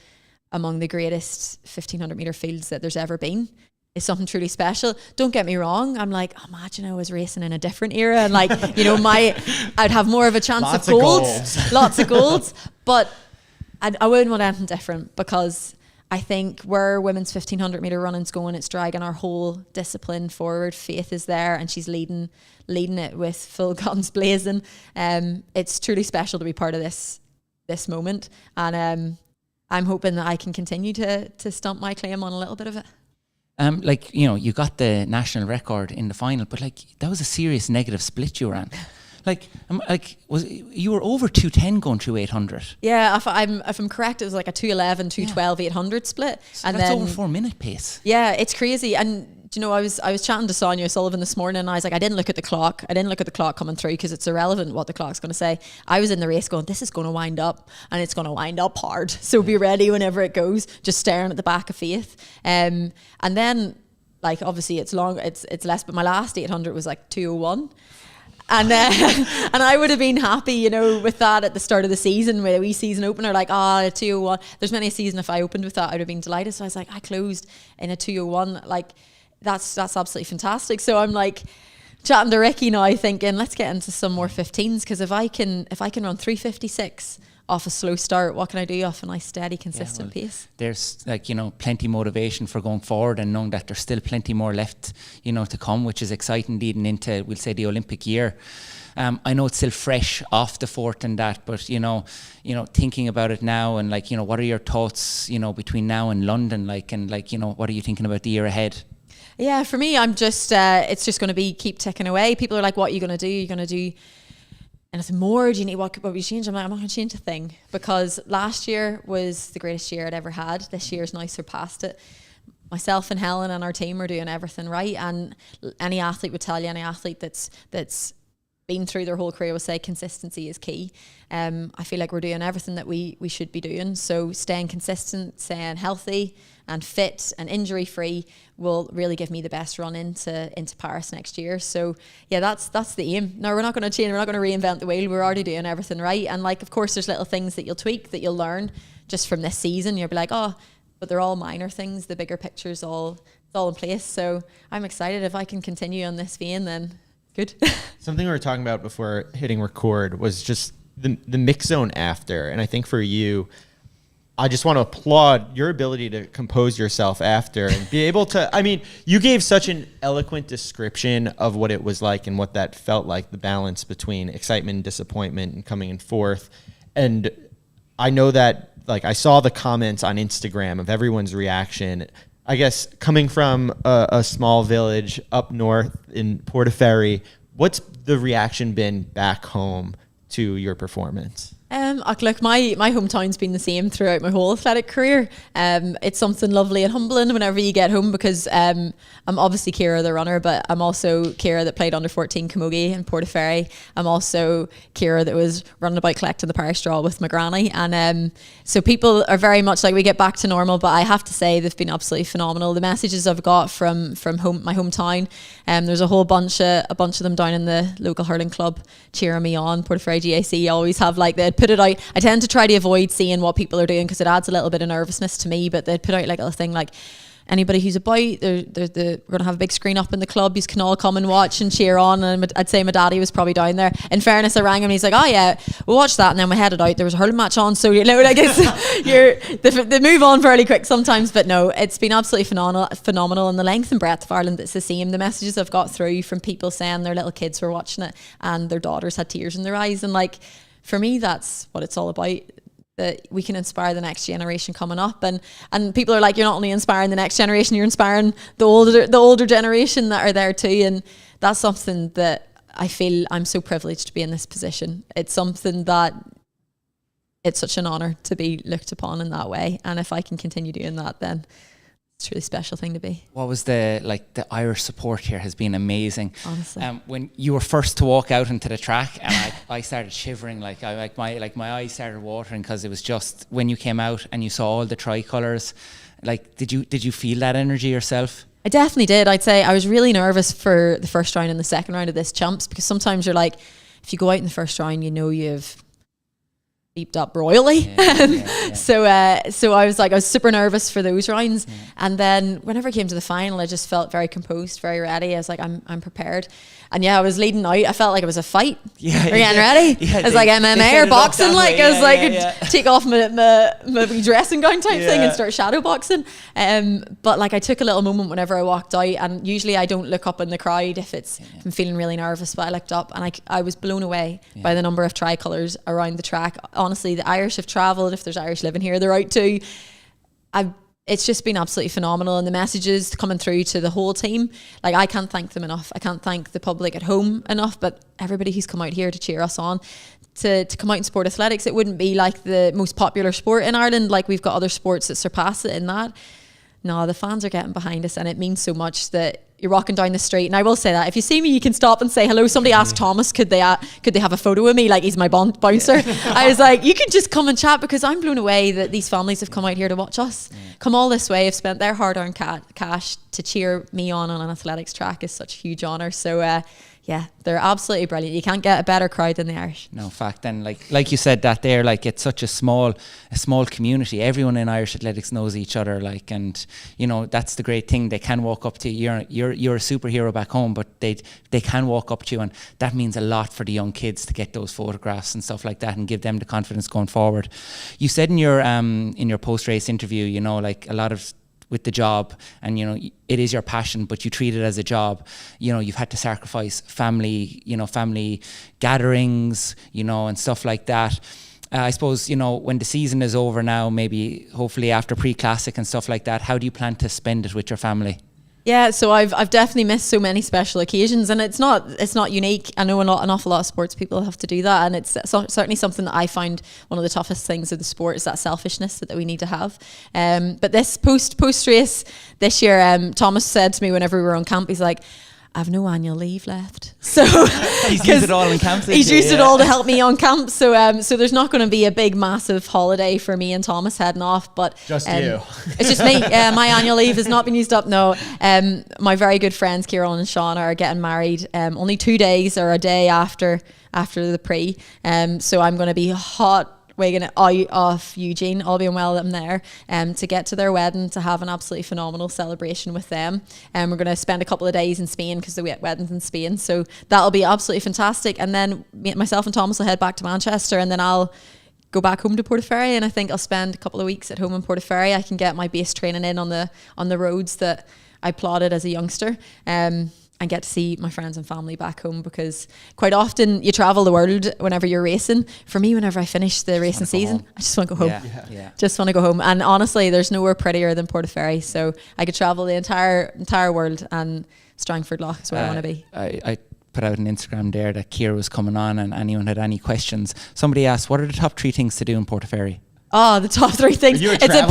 among the greatest 1,500 meter fields that there's ever been is something truly special. Don't get me wrong. I'm like, imagine I was racing in a different era, and like, you know, I'd have more of a chance of golds. Lots of golds. But I wouldn't want anything different, because I think where women's 1,500 meter running's going, it's dragging our whole discipline forward. Faith is there and she's leading it with full guns blazing. It's truly special to be part of this moment, and I'm hoping that I can continue to stump my claim on a little bit of it. Like, you know, you got the national record in the final, but like, that was a serious negative split you ran. Like, you were over 2:10 going through 800? Yeah, if I'm correct, it was like a 2:11, 2:12, 800 split. So and that's then, over 4 minute pace. Yeah, it's crazy. And you know, I was chatting to Sonia Sullivan this morning, and I was like, I didn't look at the clock. I didn't look at the clock coming through, because it's irrelevant what the clock's going to say. I was in the race going, this is going to wind up, and it's going to wind up hard. So be ready whenever it goes. Just staring at the back of Faith. And then, like obviously it's long, it's less, but my last 800 was like 2:01. And and I would have been happy, you know, with that at the start of the season, with a wee season opener, like, 2:01. There's many a season if I opened with that, I would have been delighted. So I was like, I closed in a 2:01. Like, that's absolutely fantastic. So I'm like chatting to Ricky now, thinking, let's get into some more 15s, because if I can run 3:56 off a slow start, what can I do off a nice steady consistent pace? There's like, you know, plenty motivation for going forward, and knowing that there's still plenty more left, you know, to come, which is exciting leading into, we'll say, the Olympic year. I know it's still fresh off the fort and that, but you know, thinking about it now, and like, you know, what are your thoughts, you know, between now and London, like, and like, you know, what are you thinking about the year ahead? Yeah, for me, I'm just, it's just going to be keep ticking away. People are like, what are you going to do? You're going to do anything more? Do you need, what would you change? I'm like, I'm not going to change a thing, because last year was the greatest year I'd ever had. This year's now surpassed it. Myself and Helen and our team are doing everything right. And any athlete would tell you, any athlete that's been through their whole career will say consistency is key. I feel like we're doing everything that we should be doing. So staying consistent, staying healthy and fit and injury free will really give me the best run into Paris next year. So yeah, that's the aim. No, we're not going to change. We're not going to reinvent the wheel. We're already doing everything right. And like, of course, there's little things that you'll tweak, that you'll learn just from this season. You'll be like, but they're all minor things. The bigger picture's all in place. So I'm excited. If I can continue on this vein, then good. Something we were talking about before hitting record was just the mix zone after. And I think for you, I just want to applaud your ability to compose yourself after and be able to, I mean, you gave such an eloquent description of what it was like and what that felt like, the balance between excitement and disappointment and coming in fourth. And I know that, like, I saw the comments on Instagram of everyone's reaction. I guess coming from a small village up north in Portaferry, what's the reaction been back home to your performance? Look, my hometown's been the same throughout my whole athletic career. It's something lovely and humbling whenever you get home, because I'm obviously Ciara the runner, but I'm also Ciara that played under 14 camogie in Portaferry. I'm also Ciara that was running about collecting the parish straw with my granny. And so people are very much like, we get back to normal, but I have to say they've been absolutely phenomenal. The messages I've got from my hometown, there's a whole bunch of them down in the local hurling club, Ciara Mageean, Portaferry GAC, always have, like, they'd put it out. I tend to try to avoid seeing what people are doing because it adds a little bit of nervousness to me, but they'd put out like a thing like, anybody who's about, we're going to have a big screen up in the club, you can all come and watch and cheer on. And I'd say my daddy was probably down there. In fairness, I rang him and he's like, oh yeah, we'll watch that. And then we headed out, there was a hurling match on, so you know, like, they move on fairly quick sometimes. But no, it's been absolutely phenomenal. And the length and breadth of Ireland, it's the same. The messages I've got through from people saying their little kids were watching it and their daughters had tears in their eyes, and like, for me, that's what it's all about, that we can inspire the next generation coming up. And people are like, you're not only inspiring the next generation, you're inspiring the older generation that are there too. And that's something that I feel I'm so privileged to be in this position. It's something that it's such an honor to be looked upon in that way. And if I can continue doing that, then it's a really special thing to be. What was the Irish support here has been amazing. Honestly, when you were first to walk out into the track, and I started shivering, my eyes started watering, because it was just when you came out and you saw all the tricolours. Like, did you feel that energy yourself? I definitely did. I'd say I was really nervous for the first round and the second round of this Champs, because sometimes you're like, if you go out in the first round, you know you've beeped up royally. So I was super nervous for those rounds. And then whenever it came to the final, I just felt very composed, very ready. I was like, I'm prepared. And yeah, I was leading out. I felt like it was a fight. We're getting ready. Yeah, it was like MMA or boxing. Like, I was like, take off my dressing gown type thing and start shadow boxing. But like, I took a little moment whenever I walked out, and usually I don't look up in the crowd if I'm feeling really nervous, but I looked up and I was blown away by the number of tricolours around the track. Honestly, the Irish have travelled. If there's Irish living here, they're out too. It's just been absolutely phenomenal, and the messages coming through to the whole team, like, I can't thank them enough. I can't thank the public at home enough, but everybody who's come out here to cheer us on, to come out and support athletics. It wouldn't be like the most popular sport in Ireland. Like, we've got other sports that surpass it in that. no, the fans are getting behind us, and it means so much that you're walking down the street. And I will say that if you see me, you can stop and say hello. Somebody asked Thomas, could they have a photo with me? Like, he's my bouncer. I was like, you can just come and chat, because I'm blown away that these families have come out here to watch us. Come all this way, have spent their hard-earned cash to cheer me on an athletics track is such a huge honour. So, yeah, they're absolutely brilliant. You can't get a better crowd than the Irish. No, fact. And like you said that there, like, it's such a small community. Everyone in Irish athletics knows each other, like, and you know, that's the great thing. They can walk up to you. You're a superhero back home, but they can walk up to you, and that means a lot for the young kids to get those photographs and stuff like that, and give them the confidence going forward. You said in your post-race interview, you know, like, a lot of with the job, and you know, it is your passion, but you treat it as a job. You know, you've had to sacrifice family gatherings, you know, and stuff like that. I suppose, you know, when the season is over now, maybe hopefully after pre-classic and stuff like that, how do you plan to spend it with your family? Yeah, so I've definitely missed so many special occasions, and it's not unique. I know an awful lot of sports people have to do that, and it's certainly something that I find one of the toughest things of the sport is that selfishness that we need to have. But this post race this year, Thomas said to me whenever we were on camp, he's like, I've no annual leave left. So he's used it all in camp. He's used it all to help me on camp. So there's not going to be a big, massive holiday for me and Thomas heading off. But just you. It's just me. My annual leave has not been used up. No. My very good friends, Ciara and Sean, are getting married only 2 days or a day after the pre. So I'm going to be wigging it out off Eugene, all being well, I'm there, to get to their wedding, to have an absolutely phenomenal celebration with them. And we're going to spend a couple of days in Spain, because the wedding's in Spain. So that'll be absolutely fantastic. And then myself and Thomas will head back to Manchester, and then I'll go back home to Portaferry, and I think I'll spend a couple of weeks at home in Portaferry. I can get my base training in on the roads that I plotted as a youngster. And get to see my friends and family back home, because quite often you travel the world whenever you're racing. For me, whenever I finish the racing season, I just want to go home. Yeah. Just want to go home. And honestly, there's nowhere prettier than Portaferry. So I could travel the entire world, and Strangford Lough is where I want to be. I put out an Instagram there that Ciara was coming on, and anyone had any questions. Somebody asked, what are the top 3 things to do in Portaferry? Oh, the top 3 things. It's a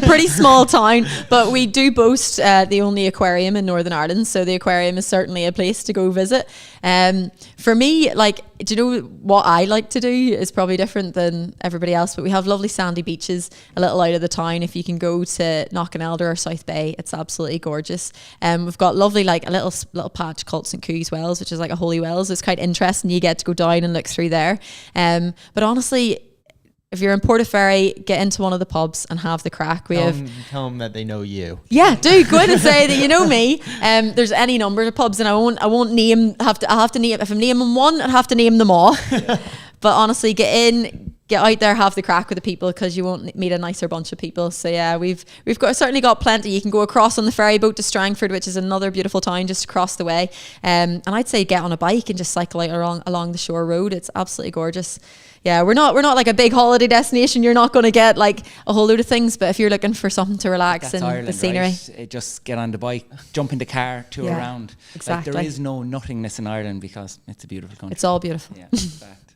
pretty small town, but we do boast the only aquarium in Northern Ireland. So the aquarium is certainly a place to go visit. For me, like, do you know what I like to do is probably different than everybody else, but we have lovely sandy beaches a little out of the town. If you can go to Knockanelder or South Bay, it's absolutely gorgeous. We've got lovely, like, a little patch called St. Coo's Wells, which is like a holy wells. It's quite interesting. You get to go down and look through there. But honestly, if you're in Portaferry, get into one of the pubs and have the crack. Tell them that they know you. Yeah, do go in and say that you know me. There's any number of pubs, and I won't name. I'll have to name. If I'm naming one, I'd have to name them all. But honestly, get in, get out there, have the crack with the people, because you won't meet a nicer bunch of people. So yeah, we've certainly got plenty. You can go across on the ferry boat to Strangford, which is another beautiful town just across the way. And I'd say get on a bike and just cycle out along the shore road. It's absolutely gorgeous. Yeah, we're not like a big holiday destination. You're not going to get like a whole load of things, but if you're looking for something to relax in Ireland, the scenery, right? Just get on the bike, jump in the car, tour around. Exactly. Like, there is no nothingness in Ireland, because it's a beautiful country. It's all beautiful. Yeah,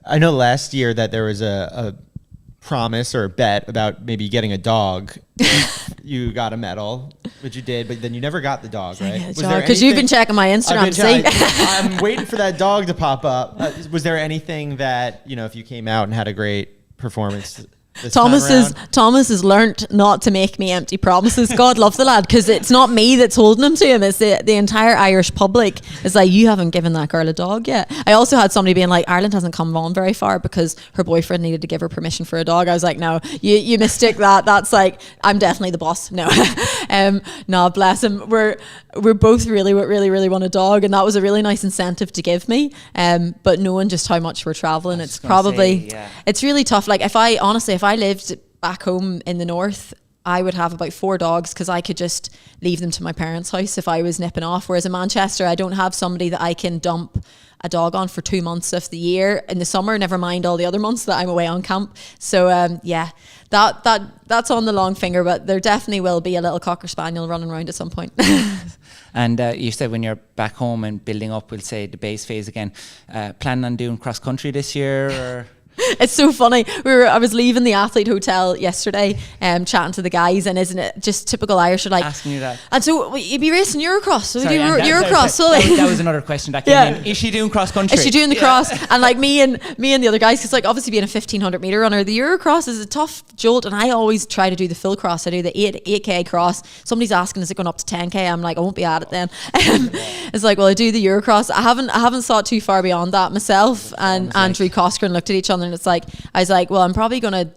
I know last year that there was a promise or a bet about maybe getting a dog. You got a medal, which you did, but then you never got the dog, right? Because you've been checking my Instagram. I'm waiting for that dog to pop up. Was there anything that, you know, if you came out and had a great performance Thomas has learnt not to make me empty promises. God love the lad, because it's not me that's holding him to him. It's the entire Irish public is like, you haven't given that girl a dog yet. I also had somebody being like, Ireland hasn't come on very far because her boyfriend needed to give her permission for a dog. I was like, no, you mistake that. That's like, I'm definitely the boss. No, no, bless him. We're both really want a dog, and that was a really nice incentive to give me. But knowing just how much we're traveling, it's probably it's really tough. Like if I lived back home in the north, I would have about 4 dogs, because I could just leave them to my parents' house if I was nipping off. Whereas in Manchester, I don't have somebody that I can dump a dog on for 2 months of the year in the summer, never mind all the other months that I'm away on camp. So that's on the long finger, but there definitely will be a little Cocker Spaniel running around at some point. And you said when you're back home and building up, we'll say the base phase again, planning on doing cross country this year? Or? It's so funny. I was leaving the athlete hotel yesterday, chatting to the guys, and isn't it just typical Irish? Are like asking you that. And so you'd be racing Eurocross. So Sorry, we do and Eurocross. that was another question that came in. Is she doing cross country? Is she doing the cross? And like me and the other guys, because like obviously being a 1500 meter runner, the Eurocross is a tough jolt, and I always try to do the full cross. I do the 8k cross. Somebody's asking, is it going up to 10k? I'm like, I won't be at it then. It's like, well, I do the Eurocross. I haven't thought too far beyond that myself. And Andrew Coskren looked at each other, and it's like, I was like, well, I'm probably gonna,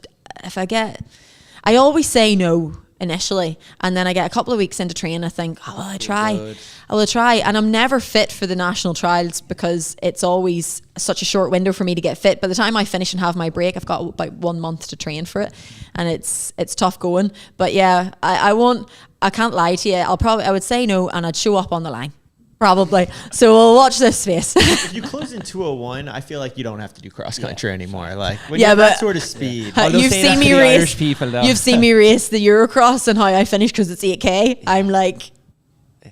I always say no initially, and then I get a couple of weeks into training, I think, oh, will I try? And I'm never fit for the national trials because it's always such a short window for me to get fit. By the time I finish and have my break, I've got about 1 month to train for it, and it's tough going. But yeah, I can't lie to you. I would say no, and I'd show up on the line. Probably. So we'll watch this space. If you close in 2:01, I feel like you don't have to do cross country anymore. Like when you have that sort of speed. You've seen me race. You've seen me race the Eurocross and how I finish because it's 8k. I'm like,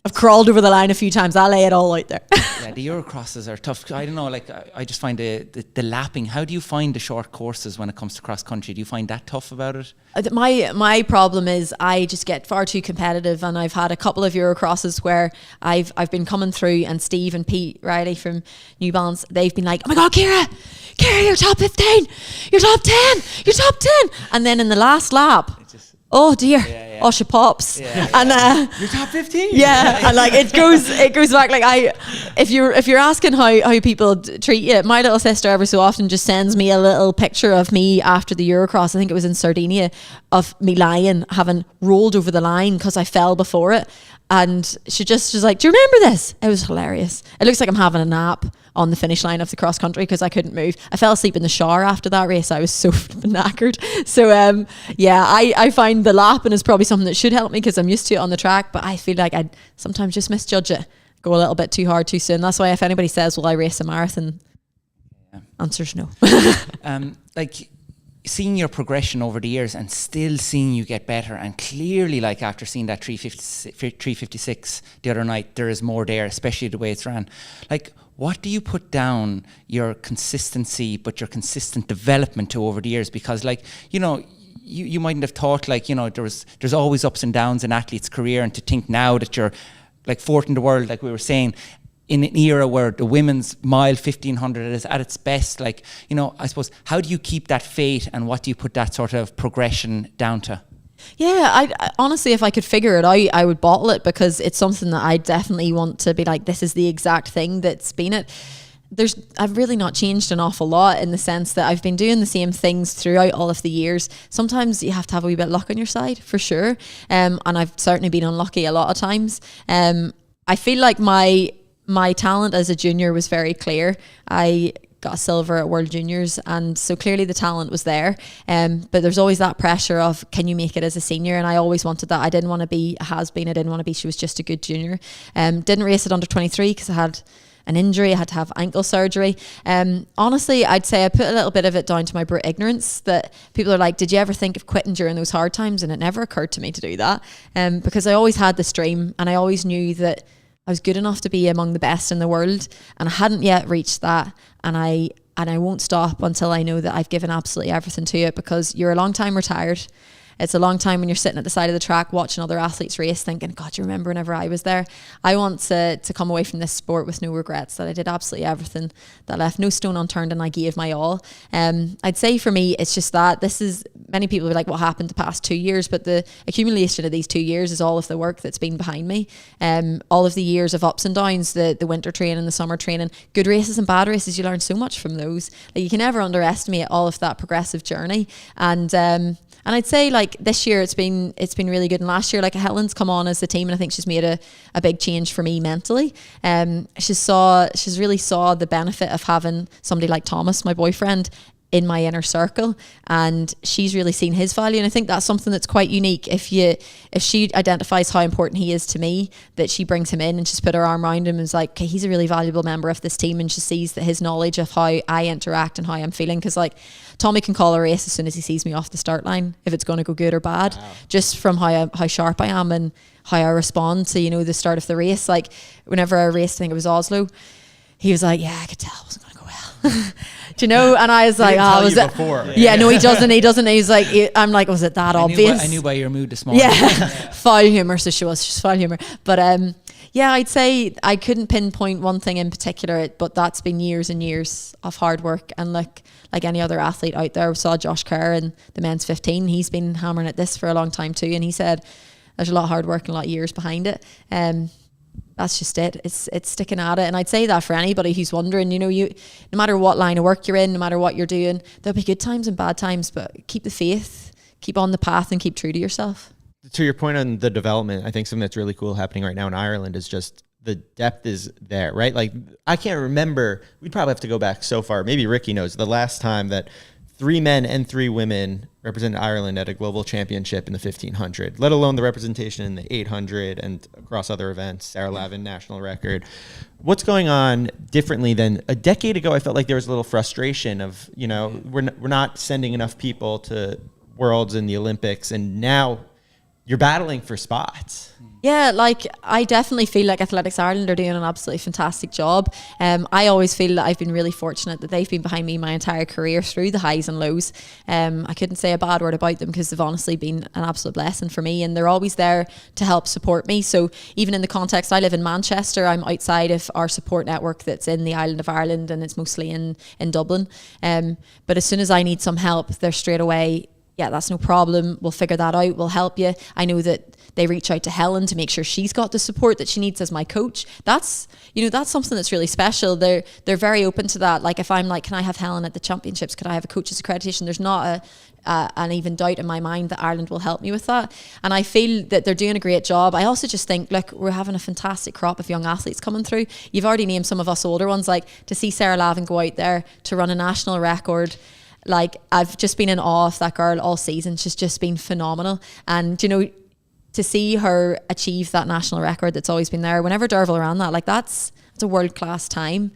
I've crawled over the line a few times. I lay it all out there. Yeah, the Eurocrosses are tough. I don't know, like I just find the lapping. How do you find the short courses when it comes to cross country? Do you find that tough about it? My problem is I just get far too competitive, and I've had a couple of Eurocrosses where I've been coming through, and Steve and Pete Riley from New Balance, they've been like, oh my God, Ciara, you're top 15, you're top 10, you're top 10. And then in the last lap, oh dear, oh she pops, and you're top 15. Yeah, and like it goes back. Like if you're asking how people treat you, my little sister every so often just sends me a little picture of me after the Eurocross. I think it was in Sardinia, of me lying, having rolled over the line because I fell before it, and she's like, do you remember this? It was hilarious. It looks like I'm having a nap on the finish line of the cross country because I couldn't move. I fell asleep in the shower after that race. I was so knackered. So I find the lapping is probably something that should help me because I'm used to it on the track, but I feel like I sometimes just misjudge it, go a little bit too hard too soon. That's why if anybody says, will I race a marathon? Answer's no. Like seeing your progression over the years and still seeing you get better, and clearly like after seeing that 356 the other night, there is more there, especially the way it's ran. Like, what do you put down your consistency, but your consistent development to over the years? Because like, you know, you mightn't have thought like, you know, there's always ups and downs in athlete's career, and to think now that you're like fourth in the world, like we were saying, in an era where the women's mile 1500 is at its best, like, you know, I suppose, how do you keep that faith, and what do you put that sort of progression down to? Yeah, I honestly, if I could figure it out, I would bottle it, because it's something that I definitely want to be like, this is the exact thing that's been it. I've really not changed an awful lot, in the sense that I've been doing the same things throughout all of the years. Sometimes you have to have a wee bit of luck on your side, for sure. And I've certainly been unlucky a lot of times. I feel like my talent as a junior was very clear. I got a silver at World Juniors, and so clearly the talent was there, but there's always that pressure of, can you make it as a senior? And I always wanted that. I didn't want to be a has-been. I didn't want to be, she was just a good junior. Didn't race at under 23 because I had an injury. I had to have ankle surgery. Honestly, I'd say I put a little bit of it down to my brute ignorance, that people are like, did you ever think of quitting during those hard times? And it never occurred to me to do that, because I always had this dream, and I always knew that I was good enough to be among the best in the world, and I hadn't yet reached that, and I won't stop until I know that I've given absolutely everything to it, because you're a long time retired. It's a long time when you're sitting at the side of the track watching other athletes race thinking, God, you remember whenever I was there? I want to come away from this sport with no regrets, that I did absolutely everything, that I left no stone unturned, and I gave my all. I'd say for me, it's just that many people are like, what happened the past 2 years? But the accumulation of these 2 years is all of the work that's been behind me. All of the years of ups and downs, the winter training, the summer training, good races and bad races, you learn so much from those. Like, you can never underestimate all of that progressive journey. And I'd say like this year it's been really good. And last year, like, Helen's come on as the team, and I think she's made a big change for me mentally. She's really saw the benefit of having somebody like Thomas, my boyfriend, in my inner circle, and she's really seen his value. And I think that's something that's quite unique. If she identifies how important he is to me, that she brings him in and she's put her arm around him and is like, okay, he's a really valuable member of this team, and she sees that his knowledge of how I interact and how I'm feeling, because like Tommy can call a race as soon as he sees me off the start line, if it's going to go good or bad. Wow. Just from how sharp I am and how I respond to, you know, the start of the race. Like, whenever I raced, I think it was Oslo, he was like, yeah, I could tell it wasn't going to go well. Do you know? And I was like, tell was you it? before. Yeah, no, he doesn't. He's like, I'm like, was it that obvious? I knew by your mood this morning. Yeah, foul humor. So she was just foul humor. But yeah, I'd say I couldn't pinpoint one thing in particular, but that's been years and years of hard work. And like any other athlete out there, we saw Josh Kerr in the men's 15. He's been hammering at this for a long time too, and he said there's a lot of hard work and a lot of years behind it. That's just it. It's sticking at it. And I'd say that for anybody who's wondering, you know, no matter what line of work you're in, no matter what you're doing, there'll be good times and bad times, but keep the faith, keep on the path, and keep true to yourself. To your point on the development, I think something that's really cool happening right now in Ireland is just the depth is there, right? Like, I can't remember, we'd probably have to go back so far, maybe Ricky knows, the last time that 3 men and 3 women represented Ireland at a global championship in the 1500, let alone the representation in the 800 and across other events. Sarah Lavin, national record. What's going on differently than a decade ago? I felt like there was a little frustration of, you know, we're not sending enough people to Worlds and the Olympics, and now you're battling for spots. Yeah, like I definitely feel like Athletics Ireland are doing an absolutely fantastic job. I always feel that I've been really fortunate that they've been behind me my entire career through the highs and lows. I couldn't say a bad word about them because they've honestly been an absolute blessing for me, and they're always there to help support me. So even in the context, I live in Manchester, I'm outside of our support network that's in the island of Ireland, and it's mostly in Dublin. But as soon as I need some help, they're straight away, yeah, that's no problem. We'll figure that out. We'll help you. I know that they reach out to Helen to make sure she's got the support that she needs as my coach. That's something that's really special. They're very open to that. Like if I'm like, can I have Helen at the championships? Could I have a coach's accreditation? There's not an even doubt in my mind that Ireland will help me with that. And I feel that they're doing a great job. I also just think, look, we're having a fantastic crop of young athletes coming through. You've already named some of us older ones, like to see Sarah Lavin go out there to run a national record. Like I've just been in awe of that girl all season. She's just been phenomenal. And, you know, to see her achieve that national record that's always been there, whenever Derval ran that, like that's a world-class time.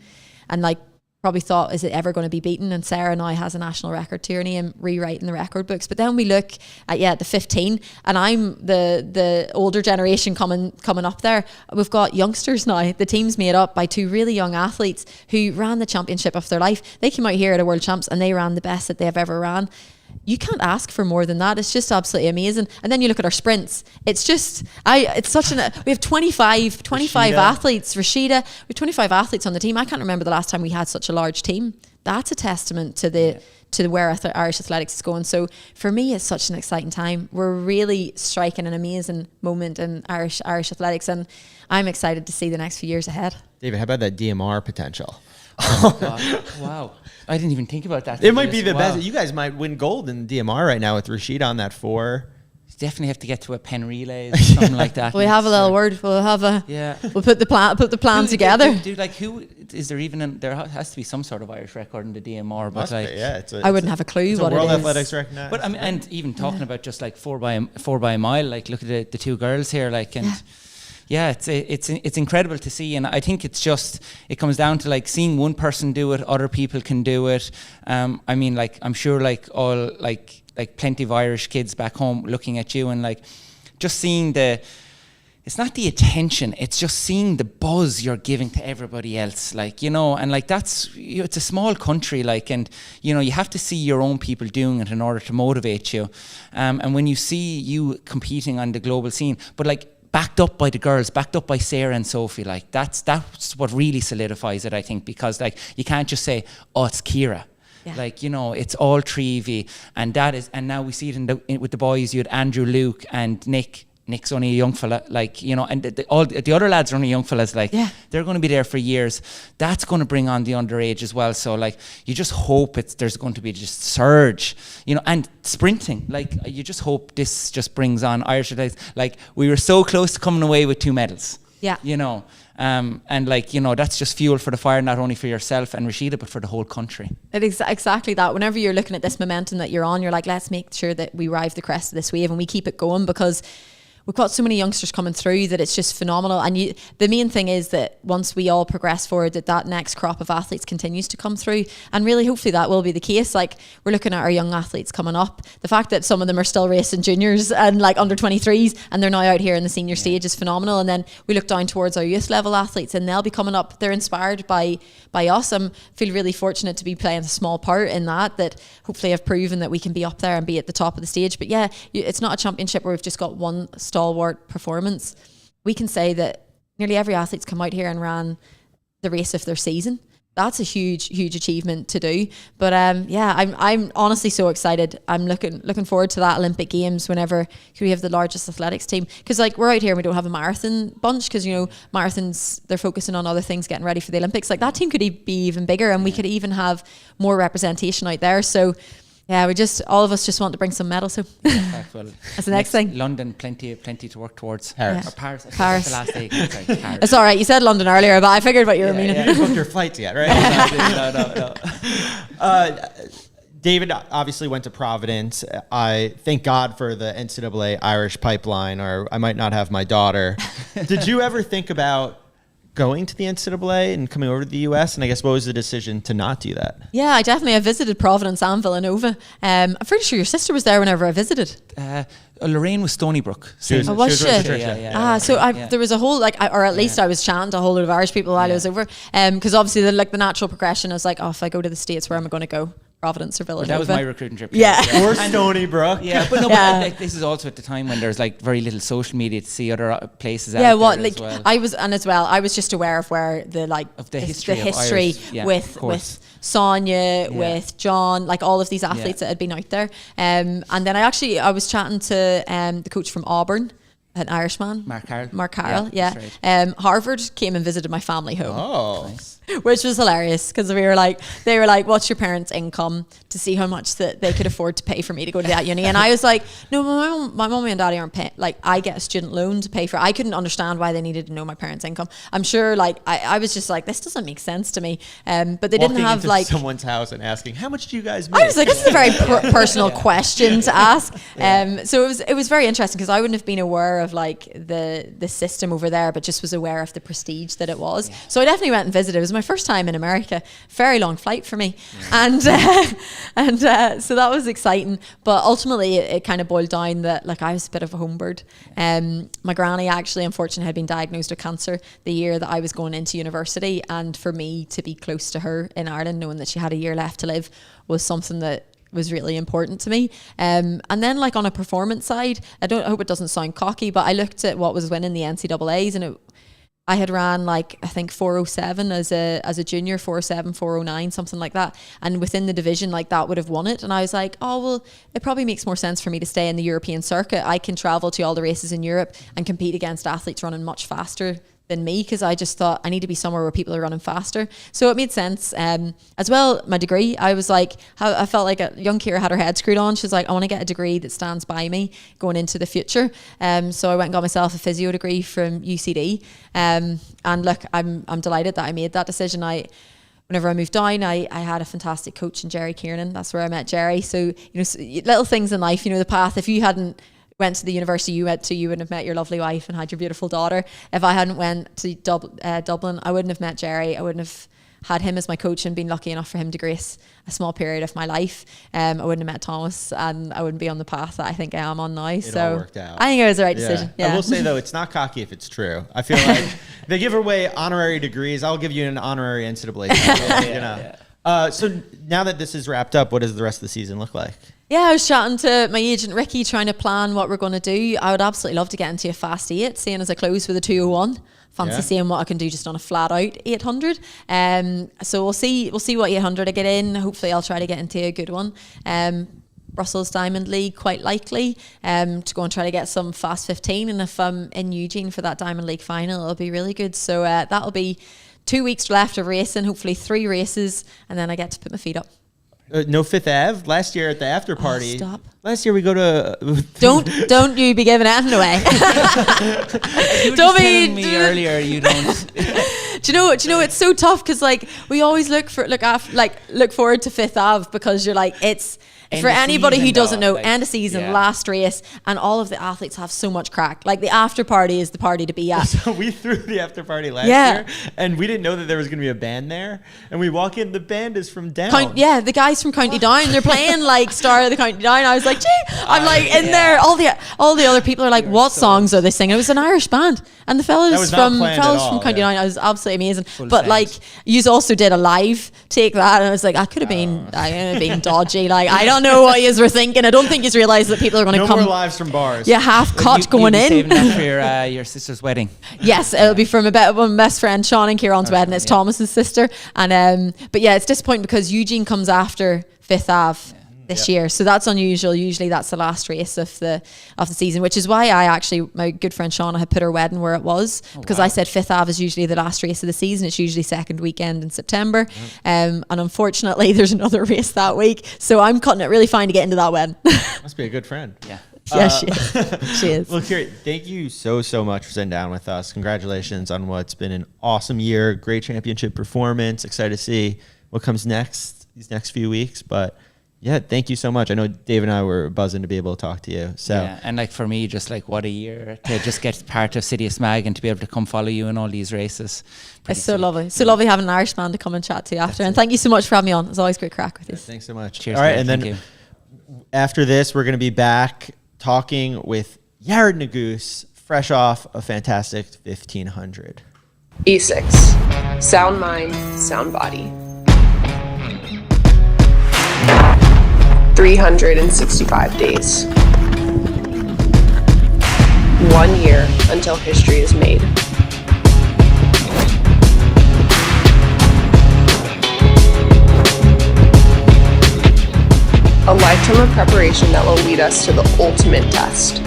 And like probably thought, is it ever going to be beaten? And Sarah now has a national record to her name, rewriting the record books. But then we look at the 15, and I'm the older generation coming up there. We've got youngsters now. The team's made up by 2 really young athletes who ran the championship of their life. They came out here at a World Champs and they ran the best that they've ever ran. You can't ask for more than that. It's just absolutely amazing. And then you look at our sprints. It's just, we have 25 athletes. Rashida, we have 25 athletes on the team. I can't remember the last time we had such a large team. That's a testament to where Irish athletics is going. So for me, it's such an exciting time. We're really striking an amazing moment in Irish athletics, and I'm excited to see the next few years ahead. David, how about that DMR potential? Oh, God. Wow. I didn't even think about that. It might be the best. You guys might win gold in DMR right now with Rashida on that 4. Definitely have to get to a pen relay or something like that. We have a little word. We'll have we'll put the plan together. Dude, like who is there even? There has to be some sort of Irish record in the DMR, but I wouldn't have a clue what it is. World Athletics recognized. But I mean, and even talking about just like 4 by a mile, like look at the 2 girls here, like and. Yeah, it's incredible to see, and I think it comes down to like seeing one person do it, other people can do it. I mean, like I'm sure like all like plenty of Irish kids back home looking at you and like just seeing it's not the attention, it's just seeing the buzz you're giving to everybody else, like, you know, and like it's a small country, like, and you know, you have to see your own people doing it in order to motivate you. And when you see you competing on the global scene, but like backed up by the girls, backed up by Sarah and Sophie, like that's what really solidifies it, I think, because like you can't just say, oh, it's Ciara. Yeah. Like, you know, it's all 3 of you, and now we see it with the boys. You had Andrew, Luke and Nick. Nick's only a young fella, like, you know, and all the other lads are only young fellas, like, they're going to be there for years. That's going to bring on the underage as well. So, like, you just hope there's going to be just surge, you know, and sprinting. Like, you just hope this just brings on Irish athletics. Like, we were so close to coming away with 2 medals. Yeah. You know, and like, you know, that's just fuel for the fire, not only for yourself and Rashida, but for the whole country. It is exactly that. Whenever you're looking at this momentum that you're on, you're like, let's make sure that we ride the crest of this wave and we keep it going, because we've got so many youngsters coming through that it's just phenomenal. And the main thing is that once we all progress forward, that next crop of athletes continues to come through. And really, hopefully that will be the case. Like, we're looking at our young athletes coming up. The fact that some of them are still racing juniors and like under 23s, and they're now out here in the senior stage is phenomenal. And then we look down towards our youth level athletes, and they'll be coming up. They're inspired by us. I feel really fortunate to be playing a small part in that hopefully have proven that we can be up there and be at the top of the stage. But yeah, it's not a championship where we've just got one stalwart performance. We can say that nearly every athlete's come out here and ran the race of their season. That's a huge achievement to do. But I'm honestly so excited. I'm looking forward to that Olympic Games whenever we have the largest athletics team. Because like, we're out here and we don't have a marathon bunch, because marathons, they're focusing on other things, getting ready for the Olympics. Like, that team could be even bigger, and we could even have more representation out there. So yeah, all of us just want to bring some medals. So Well, that's the next thing. London, plenty to work towards. Paris. Or Paris. Paris. The last day. Sorry, Paris. It's all right. You said London earlier, but I figured what you were meaning. You haven't booked your flights yet, right? No. David obviously went to Providence. I thank God for the NCAA Irish pipeline, or I might not have my daughter. Did you ever think about going to the NCAA and coming over to the US? And I guess, what was the decision to not do that? Yeah, I visited Providence and Villanova. I'm pretty sure your sister was there whenever I visited. Lorraine was Stony Brook. Was she? Yeah. There was a whole, or at least I was chatting to a whole lot of Irish people while I was over. Because obviously the natural progression is like, if I go to the States, where am I going to go? Providence or Villanova. That was my recruiting trip. Yeah. Or Stony Brook. Yeah, but no, but like, this is also at the time when there's like very little social media to see other places out there as well. I was just aware of where the history with Sonia, with John, like all of these athletes that had been out there. And then I was chatting to the coach from Auburn, an Irishman, Mark Carroll. Yeah. Harvard came and visited my family home. Oh, nice. Which was hilarious, because they were like, what's your parents' income, to see how much that they could afford to pay for me to go to that uni. And I was like, no, my mommy and daddy aren't paying. Like, I get a student loan to pay for. I couldn't understand why they needed to know my parents' income. I'm sure, I was just like, this doesn't make sense to me. But they didn't have into someone's house and asking, how much do you guys make? I was like, this is a very personal question to ask. So it was very interesting, because I wouldn't have been aware of the system over there, but just was aware of the prestige that it was. So I definitely went and visited. It was my first time in America. Very long flight for me. And so that was exciting. But ultimately it kind of boiled down that I was a bit of a homebird. My granny actually, unfortunately, had been diagnosed with cancer the year that I was going into university. And for me to be close to her in Ireland, knowing that she had a year left to live, was something that was really important to me. And then on a performance side, I hope it doesn't sound cocky, but I looked at what was winning the NCAAs, and I had ran I think 407 as a junior, 407, 409, something like that. And within the division, that would have won it. And I was like, oh, well, it probably makes more sense for me to stay in the European circuit. I can travel to all the races in Europe and compete against athletes running much faster than me, because I just thought I need to be somewhere where people are running faster. So it made sense. As well, my degree, I was like, I felt like a young Ciara had her head screwed on. She's like, I want to get a degree that stands by me going into the future. So I went and got myself a physio degree from UCD. And look, I'm delighted that I made that decision. Whenever I moved down, I had a fantastic coach in Jerry Kiernan. That's where I met Jerry. So, little things in life, the path. If you hadn't went to the university you went to, you wouldn't have met your lovely wife and had your beautiful daughter. If I hadn't went to Dublin, I wouldn't have met Jerry. I wouldn't have had him as my coach and been lucky enough for him to grace a small period of my life. I wouldn't have met Thomas, and I wouldn't be on the path that I think I am on now. It all worked out. I think it was the right decision. Yeah. I will say, though, it's not cocky if it's true. I feel like they give away honorary degrees. I'll give you an honorary NCAA title, So now that this is wrapped up, what does the rest of the season look like? Yeah, I was chatting to my agent Ricky, trying to plan what we're going to do. I would absolutely love to get into a fast 8, seeing as I close with a 201. Fancy seeing what I can do just on a flat out 800. So we'll see what 800 I get in. Hopefully I'll try to get into a good one. Brussels Diamond League, quite likely, to go and try to get some fast 15. And if I'm in Eugene for that Diamond League final, it'll be really good. So that'll be 2 weeks left of racing, hopefully 3 races, and then I get to put my feet up. No Fifth Ave. Last year at the after party. Stop. Last year we go to. Don't you be giving anything away. You were just telling me earlier you don't. Do you know? It's so tough because like we always look forward to Fifth Ave because you're like it's. End For of anybody who season, doesn't though, know, like, end of season, yeah. last race, and all of the athletes have so much crack. Like the after party is the party to be at. So we threw the after party last Yeah. year, and we didn't know that there was going to be a band there. And we walk in, the band is from down. The guys from County Down, they're playing like Star of the County Down. I was like, gee, I'm like in yeah. there. All the other people are like, what songs are they singing? It was an Irish band, and the That fellas was not planned at all, from County yeah. Down. I was absolutely amazing. Full but like, sense. you also did a live take that, and I was like, I could have been dodgy. Like I don't know what you were thinking. I don't think you realised that people are going to No come. more lives from bars. Yeah, half cut going you'll be in. saving that for your sister's wedding. Yes, it'll be from my best friend Sean and Kieran's wedding. It's Thomas's sister, and but yeah, it's disappointing because Eugene comes after Fifth Ave this year, so that's unusual. Usually, that's the last race of the season, which is why my good friend Shauna had put her wedding where it was because I said Fifth Ave is usually the last race of the season. It's usually second weekend in September, and unfortunately, there's another race that week, so I'm cutting it really fine to get into that wedding. Must be a good friend. Yeah. Yeah, she is. She is. Well, Ciara, thank you so much for sitting down with us. Congratulations on what's been an awesome year. Great championship performance. Excited to see what comes next these next few weeks. But yeah, thank you so much. I know Dave and I were buzzing to be able to talk to you. So Yeah, and like for me, just like what a year to just get part of CITIUS MAG and to be able to come follow you in all these races. It's so lovely. So lovely having an Irishman to come and chat to you after. And thank you so much for having me on. It's always great crack with you. thanks so much. Cheers. All right, Ciara, and thank then you. after this, we're going to be back talking with Yared Nuguse, fresh off a fantastic 1500. E6. Sound mind, sound body. 365 days. 1 year until history is made. A lifetime of preparation that will lead us to the ultimate test.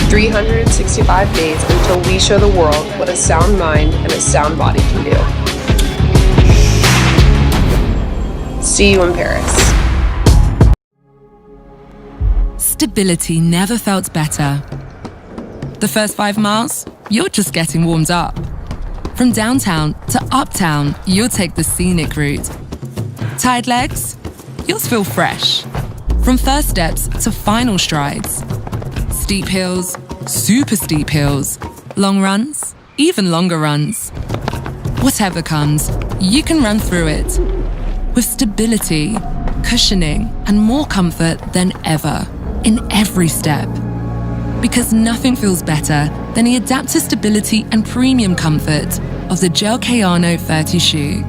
365 days until we show the world what a sound mind and a sound body can do. See you in Paris. Stability never felt better. The first 5 miles, you're just getting warmed up. From downtown to uptown, you'll take the scenic route. Tired legs? Yours feel fresh. From first steps to final strides. Steep hills, super steep hills. Long runs, even longer runs. Whatever comes, you can run through it. With stability, cushioning, and more comfort than ever. In every step. Because nothing feels better than the adaptive stability and premium comfort of the Gel Kayano 30 shoe.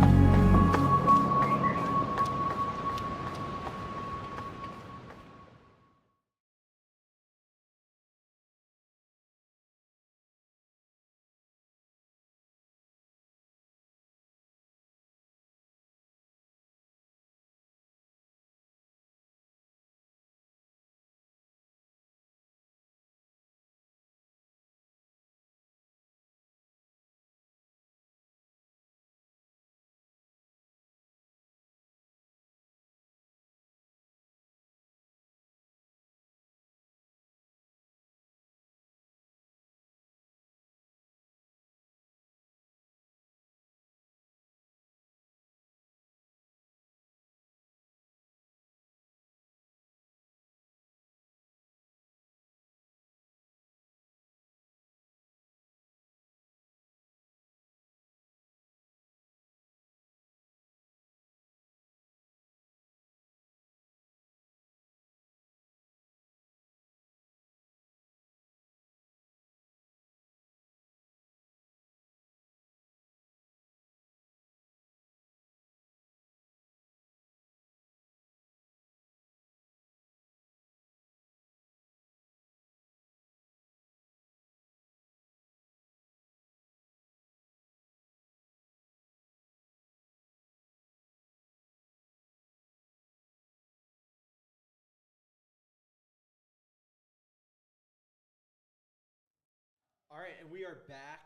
All right, and we are back,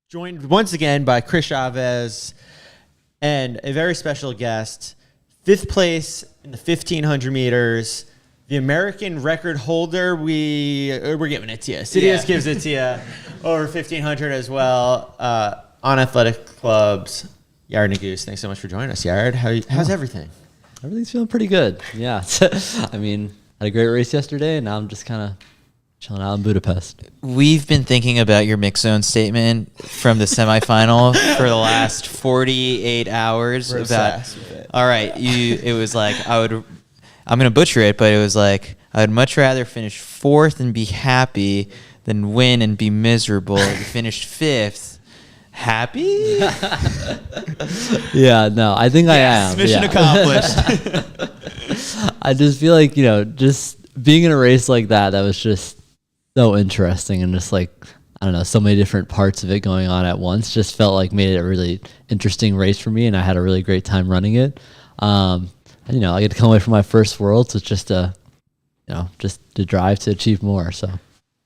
joined once again by Chris Chavez and a very special guest, 5th place in the 1500 meters, the American record holder. We're giving it to you. CITIUS gives it to you over 1500 as well. On athletic clubs. Yared Nuguse, thanks so much for joining us, Yared. How's everything? Everything's feeling pretty good. Yeah. I mean, had a great race yesterday, and now I'm just kind of chilling out in Budapest. We've been thinking about your mix zone statement from the semifinal for the last 48 hours. We're obsessed with it. All right, it was like I'm gonna butcher it, but it was like I'd much rather finish 4th and be happy than win and be miserable. You finished 5th. Happy? Yeah, no, I think I am. Mission accomplished. I just feel like, just being in a race like that was just so interesting, and just like, I don't know, so many different parts of it going on at once just felt like made it a really interesting race for me, and I had a really great time running it. And, I get to come away from my first Worlds with just to drive to achieve more. So,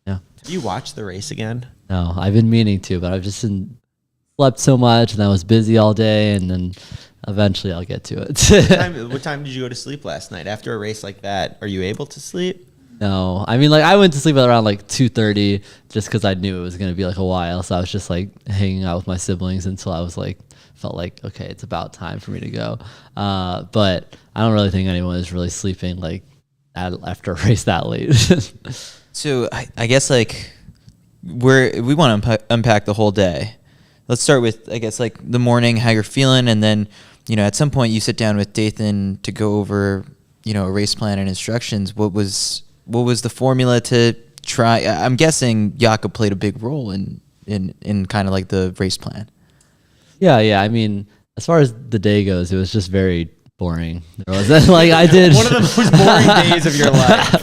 yeah. Did you watch the race again? No, I've been meaning to, but I've just slept so much, and I was busy all day, and then eventually I'll get to it. What time did you go to sleep last night? After a race like that, are you able to sleep? No, I mean, I went to sleep at around 2:30 just because I knew it was going to be a while. So I was just hanging out with my siblings until I was felt like, okay, it's about time for me to go. But I don't really think anyone is really sleeping after a race that late. So I guess we want to unpack the whole day. Let's start with, I guess, the morning, how you're feeling, and then, at some point you sit down with Dathan to go over, a race plan and instructions. What was the formula to try? I'm guessing Jakob played a big role in kind of the race plan. Yeah. I mean, as far as the day goes, it was just very boring. There was I did one of the most boring days of your life.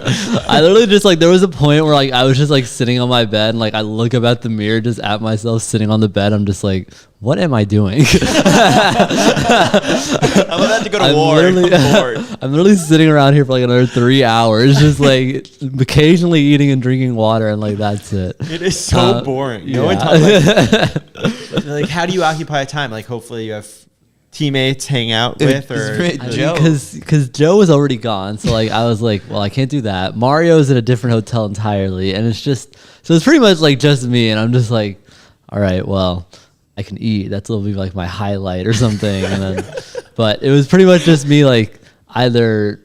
I literally just there was a point where I was just sitting on my bed, and I look up at the mirror just at myself sitting on the bed. I'm just what am I doing? I'm about to go to war. I'm literally sitting around here for another 3 hours, just occasionally eating and drinking water, and that's it. It is so boring. No one talks how do you occupy time? Hopefully you have teammates hang out with, or Joe? Because Joe was already gone, so I was well, I can't do that. Mario's in a different hotel entirely, and it's pretty much just me, and I'm just all right, well, I can eat. That'll be my highlight or something, and then, but it was pretty much just me either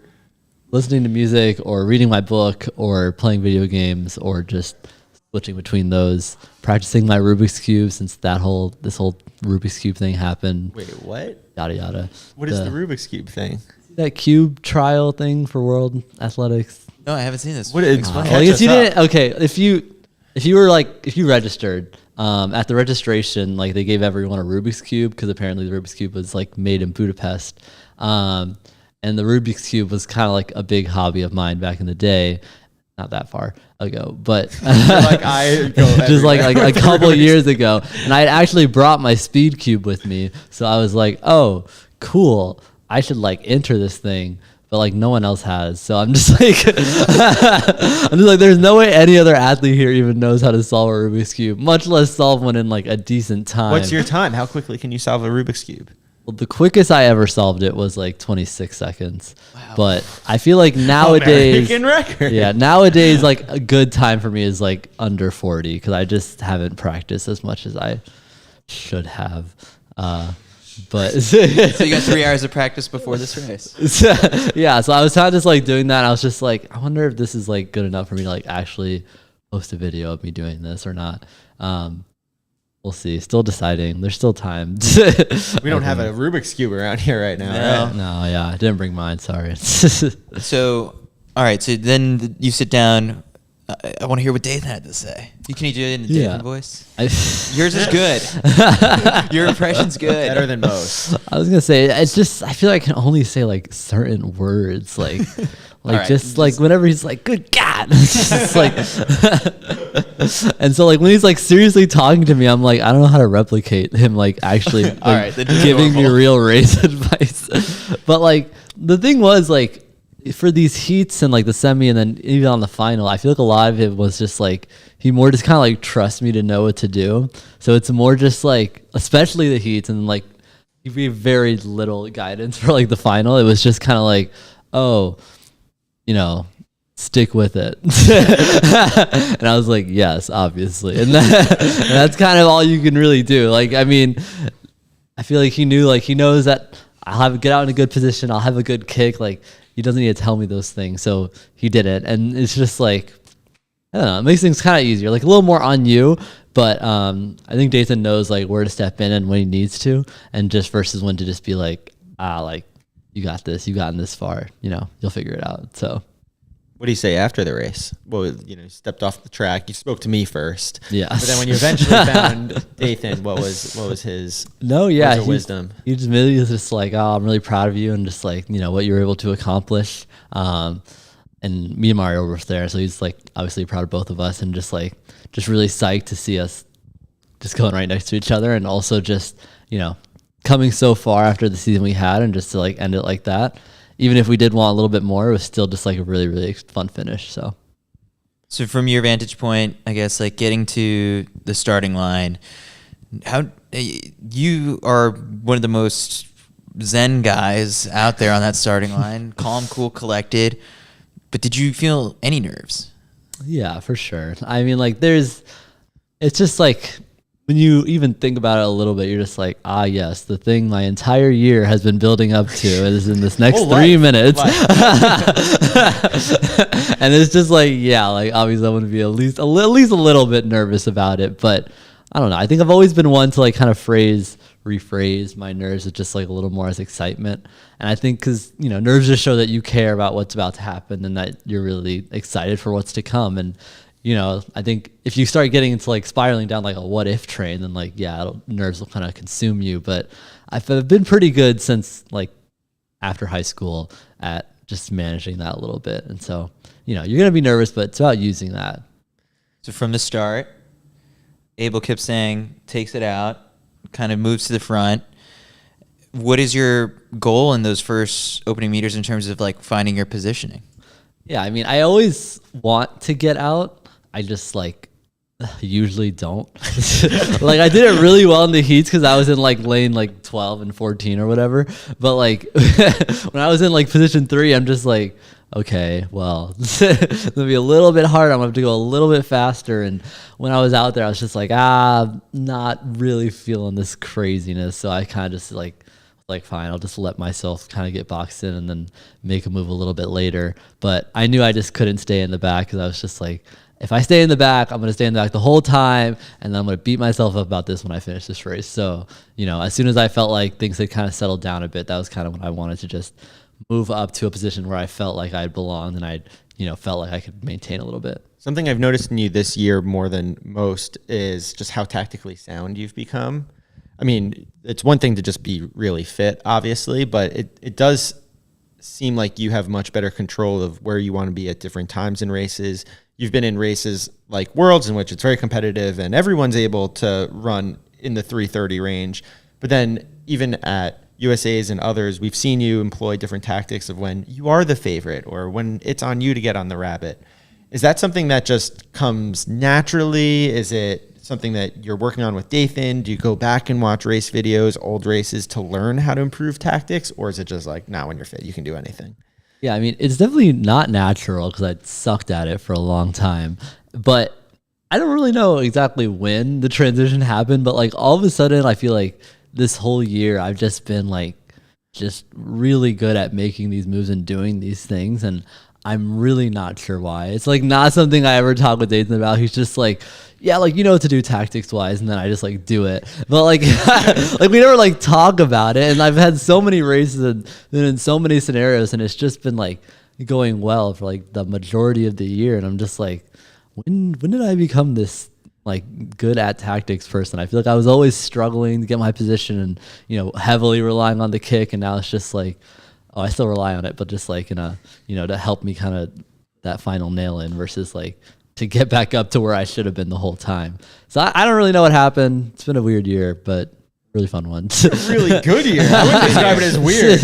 listening to music or reading my book or playing video games or just switching between those, practicing my Rubik's Cube since this whole Rubik's Cube thing happened. Wait, what? Yada yada. What is the Rubik's Cube thing? That cube trial thing for World Athletics. No, I haven't seen this. What is? I guess you didn't. Okay, if you registered at the registration, they gave everyone a Rubik's Cube because apparently the Rubik's Cube was made in Budapest, and the Rubik's Cube was kind of a big hobby of mine back in the day. Not that far ago, but I go just a couple years ago, and I had actually brought my speed cube with me, so I was oh, cool, I should enter this thing, but no one else has, so I'm just there's no way any other athlete here even knows how to solve a Rubik's Cube, much less solve one in a decent time. What's your time? How quickly can you solve a Rubik's Cube? Well, the quickest I ever solved it was 26 seconds. Wow. But I feel nowadays, American record. Yeah, naudays a good time for me is under 40 because I just haven't practiced as much as I should have. But so you got 3 hours of practice before this race. Yeah, so I was kind of just doing that. And I was just I wonder if this is good enough for me to actually post a video of me doing this or not. We'll see. Still deciding. There's still time. We don't have a Rubik's Cube around here right now, right? No, yeah. I didn't bring mine. Sorry. So, all right. So then you sit down. I want to hear what Dathan had to say. Can you do it in the Dathan voice? Yours is good. Your impression's good. Better than most. I was going to say, it's just, I feel I can only say certain words. Right. Just whenever he's good God. It's just and so when he's seriously talking to me, I'm I don't know how to replicate him actually giving me real race advice. But the thing was for these heats and the semi and then even on the final, I feel a lot of it was just he more just kind of trusts me to know what to do. So it's more just especially the heats and he gave very little guidance for the final. It was just kind of oh, stick with it. And I was yes, obviously. And that's kind of all you can really do. I mean, I feel like he knew, like he knows that I'll get out in a good position. I'll have a good kick. Like he doesn't need to tell me those things. So he did it. And it's just like, I don't know, it makes things kind of easier, like a little more on you. But I think Dathan knows like where to step in and when he needs to, and just versus when to just be like, like you got this, you've gotten this far, you'll figure it out. So what do you say after the race? Well, you stepped off the track. You spoke to me first. Yeah. But then when you eventually found Dathan, what was his wisdom? He just really was just like, I'm really proud of you, and just like, what you were able to accomplish. And me and Mario were there, so he's like obviously proud of both of us, and just really psyched to see us just going right next to each other, and also just, coming so far after the season we had, and just to like end it like that. Even if we did want a little bit more, it was still just like a really, really fun finish. So from your vantage point, I guess like getting to the starting line, how you are one of the most zen guys out there on that starting line, calm, cool, collected. But did you feel any nerves? Yeah, for sure. I mean, like it's just like, when you even think about it a little bit, you're just like, yes, the thing my entire year has been building up to is in this next 3 minutes. And it's just like, like obviously I'm going to be at least a little bit nervous about it. But I don't know. I think I've always been one to like kind of rephrase my nerves with just like a little more as excitement. And I think because, nerves just show that you care about what's about to happen and that you're really excited for what's to come. And I think if you start getting into like spiraling down like a what if train, then like, nerves will kind of consume you. But I've been pretty good since like after high school at just managing that a little bit. And so, you're going to be nervous, but it's about using that. So from the start, Abel Kipsang takes it out, kind of moves to the front. What is your goal in those first opening meters in terms of like finding your positioning? Yeah, I mean, I always want to get out. I just like usually don't. Like I did it really well in the heats because I was in like lane like 12 and 14 or whatever. But like when I was in like position 3, I'm just like, okay, well, it's gonna be a little bit hard. I'm gonna have to go a little bit faster. And when I was out there, I was just like, not really feeling this craziness. So I kind of just like fine, I'll just let myself kind of get boxed in and then make a move a little bit later. But I knew I just couldn't stay in the back because I was just like, if I stay in the back, I'm going to stay in the back the whole time, and then I'm going to beat myself up about this when I finish this race. So, as soon as I felt like things had kind of settled down a bit, that was kind of when I wanted to just move up to a position where I felt like I belonged and I, felt like I could maintain a little bit. Something I've noticed in you this year more than most is just how tactically sound you've become. I mean, it's one thing to just be really fit, obviously, but it does seem like you have much better control of where you want to be at different times in races. You've been in races like Worlds in which it's very competitive and everyone's able to run in the 3:30 range. But then even at USA's and others, we've seen you employ different tactics of when you are the favorite or when it's on you to get on the rabbit. Is that something that just comes naturally? Is it something that you're working on with Dathan? Do you go back and watch race videos, old races, to learn how to improve tactics? Or is it just like, when you're fit, you can do anything? Yeah, I mean, it's definitely not natural because I sucked at it for a long time. But I don't really know exactly when the transition happened. But like all of a sudden, I feel like this whole year I've just been like just really good at making these moves and doing these things. And I'm really not sure why. It's like not something I ever talk with Dathan about. He's just like, yeah, like you know what to do tactics wise, and then I just like do it. But like like we never like talk about it. And I've had so many races and been in so many scenarios, and it's just been like going well for like the majority of the year. And I'm just like, when did I become this like good at tactics person? I feel like I was always struggling to get my position and heavily relying on the kick, and now it's just like, I still rely on it, but just like in a to help me kind of that final nail in versus like to get back up to where I should have been the whole time. So I don't really know what happened. It's been a weird year, but really fun one. Really good year. I wouldn't describe it as weird.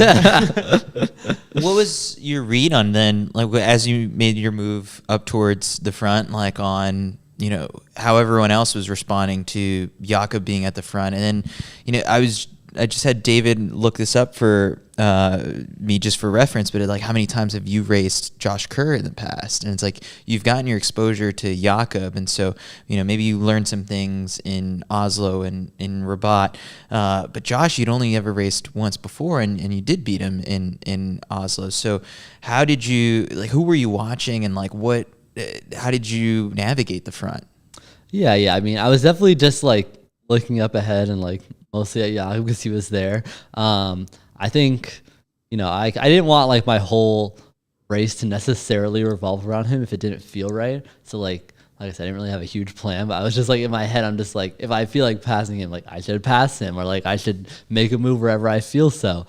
What was your read on then, like as you made your move up towards the front, like on how everyone else was responding to Jakob being at the front? And then I was just had David look this up for me just for reference, but like, how many times have you raced Josh Kerr in the past? And it's like, you've gotten your exposure to Jakob, and so, you know, maybe you learned some things in Oslo and in Rabat, but Josh, you'd only ever raced once before, and you did beat him in Oslo. So how did you, like, who were you watching, and like how did you navigate the front? Yeah. I mean, I was definitely just like looking up ahead and like mostly at Jakob because he was there. I think, you know, I didn't want like my whole race to necessarily revolve around him if it didn't feel right. So like I said, I didn't really have a huge plan, but I was just like in my head, I'm just like, if I feel like passing him, like I should pass him, or like I should make a move wherever I feel so.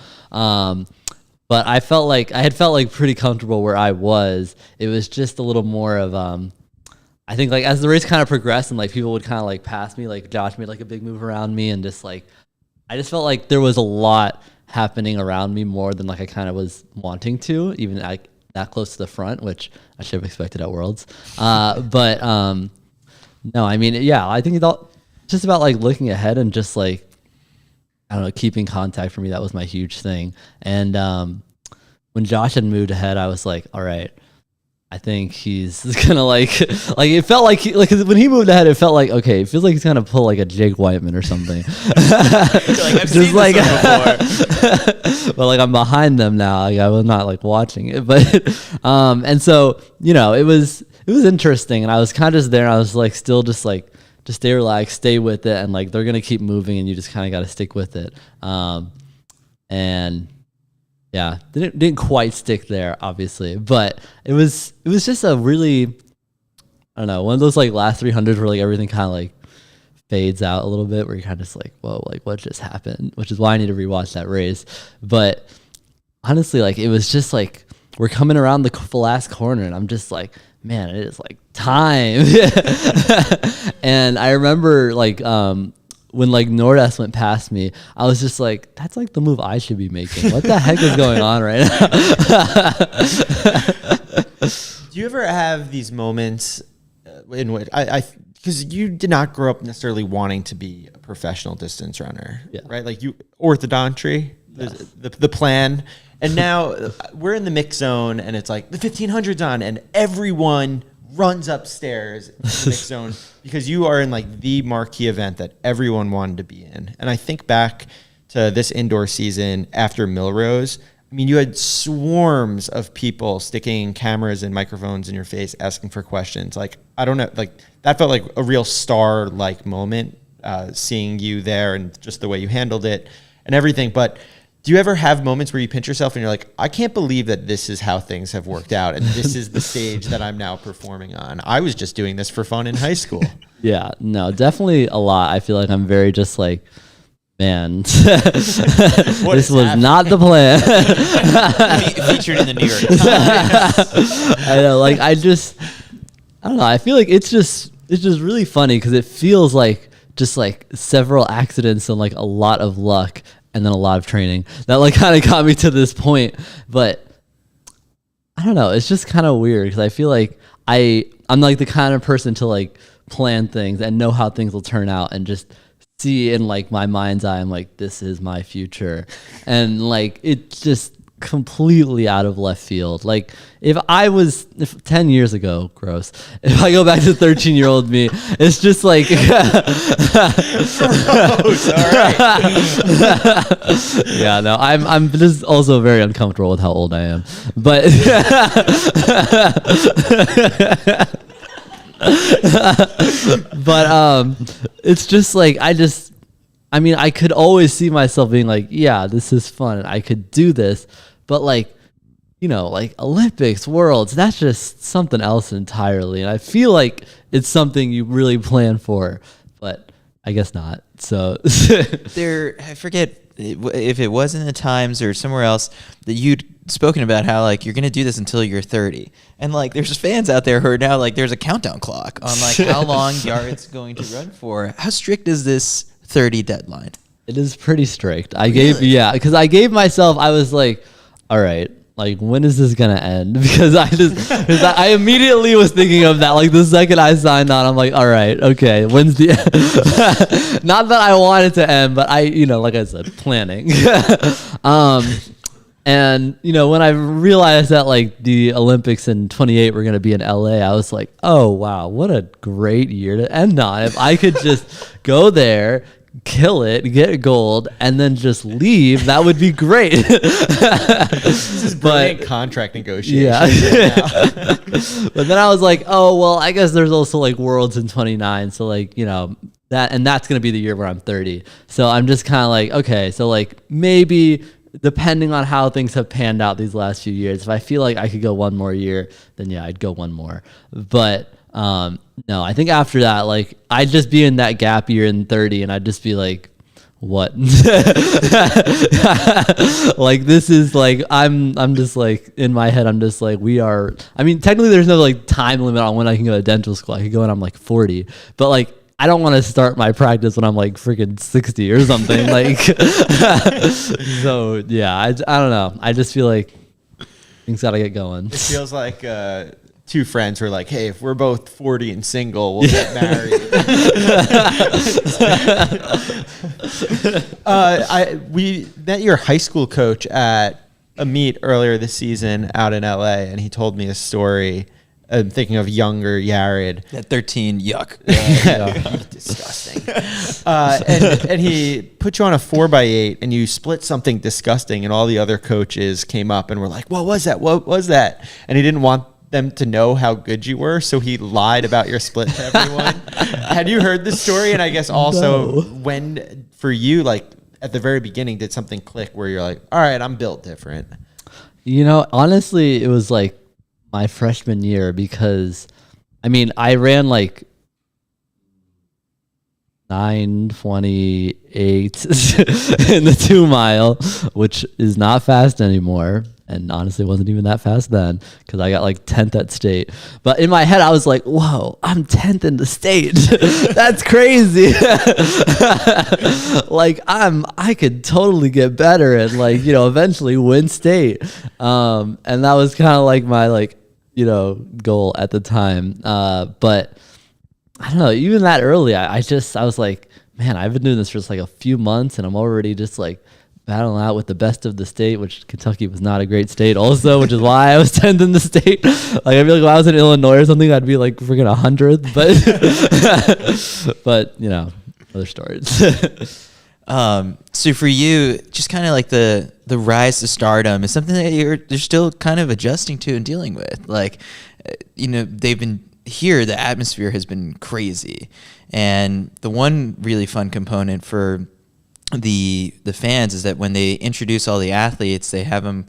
But I had felt like pretty comfortable where I was. It was just a little more of, I think like as the race kind of progressed and like people would kind of like pass me, like Josh made like a big move around me, and just like, I just felt like there was a lot happening around me more than like I kind of was wanting to, even like that close to the front, which I should have expected at Worlds. But no, I mean, yeah, I think it's all just about like looking ahead and just like, I don't know, keeping contact for me. That was my huge thing. And when Josh had moved ahead, I was like, all right, I think he's gonna like it felt like when he moved ahead, it felt like, okay, it feels like he's gonna pull like a Jake Whiteman or something. I've seen this before. But like I'm behind them now. Like I was not like watching it, but and so, you know, it was interesting, and I was kind of just there. And I was like still just like, just stay relaxed, stay with it, and like they're gonna keep moving, and you just kind of got to stick with it. And yeah, didn't quite stick there, obviously, but it was just a really, I don't know, one of those like last 300s where like everything kind of like fades out a little bit, where you're kind of just like, whoa, like what just happened? Which is why I need to rewatch that race. But honestly, like it was just like we're coming around the last corner, and I'm just like, man, it is like time. And I remember like when like Nordas went past me, I was just like, that's like the move I should be making. What the heck is going on right now? Do you ever have these moments in which because you did not grow up necessarily wanting to be a professional distance runner, right? Like you orthodontry, yes. the plan. And now we're in the mix zone, and it's like the 1500's on, and everyone runs upstairs in the mix zone because you are in like the marquee event that everyone wanted to be in. And I think back to this indoor season after Millrose. I mean, you had swarms of people sticking cameras and microphones in your face, asking for questions. Like, I don't know, like that felt like a real star-like moment, seeing you there and just the way you handled it and everything. But do you ever have moments where you pinch yourself and you're like, I can't believe that this is how things have worked out, and this is the stage that I'm now performing on? I was just doing this for fun in high school. Yeah, no, definitely a lot. I feel like I'm very just like, man, this was not the plan. Featured in the New York Times. I know, like I don't know. I feel like it's just really funny because it feels like just like several accidents and like a lot of luck, and then a lot of training that like kind of got me to this point. But I don't know, it's just kind of weird because I feel like I'm like the kind of person to like plan things and know how things will turn out, and just see in like my mind's eye, I'm like, this is my future. And like it's just completely out of left field. Like if 10 years ago, gross, if I go back to 13-year-old me, it's just like gross, all right. Yeah, no, I'm just also very uncomfortable with how old I am, but it's just like I mean, I could always see myself being like, yeah, this is fun, and I could do this, but like, you know, like Olympics, Worlds, that's just something else entirely. And I feel like it's something you really plan for, but I guess not. So I forget if it was in the Times or somewhere else that you'd spoken about how like you're gonna do this until you're 30, and like there's fans out there who are now like there's a countdown clock on like how long Yared's going to run for. How strict is this 30 deadline? It is pretty strict. Because I gave myself, I was like, all right, like, when is this gonna end? Because I immediately was thinking of that. Like the second I signed on, I'm like, all right, okay, when's the end? Not that I want it to end, but I, like I said, planning. And when I realized that like the Olympics in 28 were gonna be in LA, I was like, oh wow, what a great year to end on. If I could just go there, kill it, get gold, and then just leave, that would be great. This is brilliant contract negotiation. Yeah. But then I was like, oh well, I guess there's also like Worlds in 29, so like that's gonna be the year where I'm 30. So I'm just kind of like, okay, so like maybe depending on how things have panned out these last few years, if I feel like I could go one more year, then yeah, I'd go one more. But no, I think after that, like I'd just be in that gap year in 30 and I'd just be like, what? Like this is like, I'm just like in my head, I'm just like, technically there's no like time limit on when I can go to dental school. I could go when I'm like 40, but like, I don't want to start my practice when I'm like freaking 60 or something. Like, so yeah, I don't know. I just feel like things got to get going. It feels like two friends were like, hey, if we're both 40 and single, we'll get married. We met your high school coach at a meet earlier this season out in LA, and he told me a story. I'm thinking of younger Yared. At 13, yuck. Disgusting. And he put you on a 4x8 and you split something disgusting, and all the other coaches came up and were like, what was that? What was that? And he didn't want them to know how good you were, so he lied about your split to everyone. Had you heard this story? And I guess also when, for you, like at the very beginning, did something click where you're like, all right, I'm built different? Honestly, it was like my freshman year, because I ran like 9:28 in the 2 mile, which is not fast anymore, and honestly wasn't even that fast then, because I got like 10th at state. But in my head I was like, whoa, I'm 10th in the state. That's crazy. Like I could totally get better and like eventually win state, and that was kind of like my goal at the time. But I don't know, even that early, I was like, man, I've been doing this for just like a few months and I'm already just like battling out with the best of the state, which Kentucky was not a great state also, which is why I was 10th in the state. Like I feel like if I was in Illinois or something, I'd be like freaking 100th, but other stories. So for you, just kind of like the rise to stardom is something that you're still kind of adjusting to and dealing with. Like, they've been here, the atmosphere has been crazy. And the one really fun component for the fans is that when they introduce all the athletes, they have them,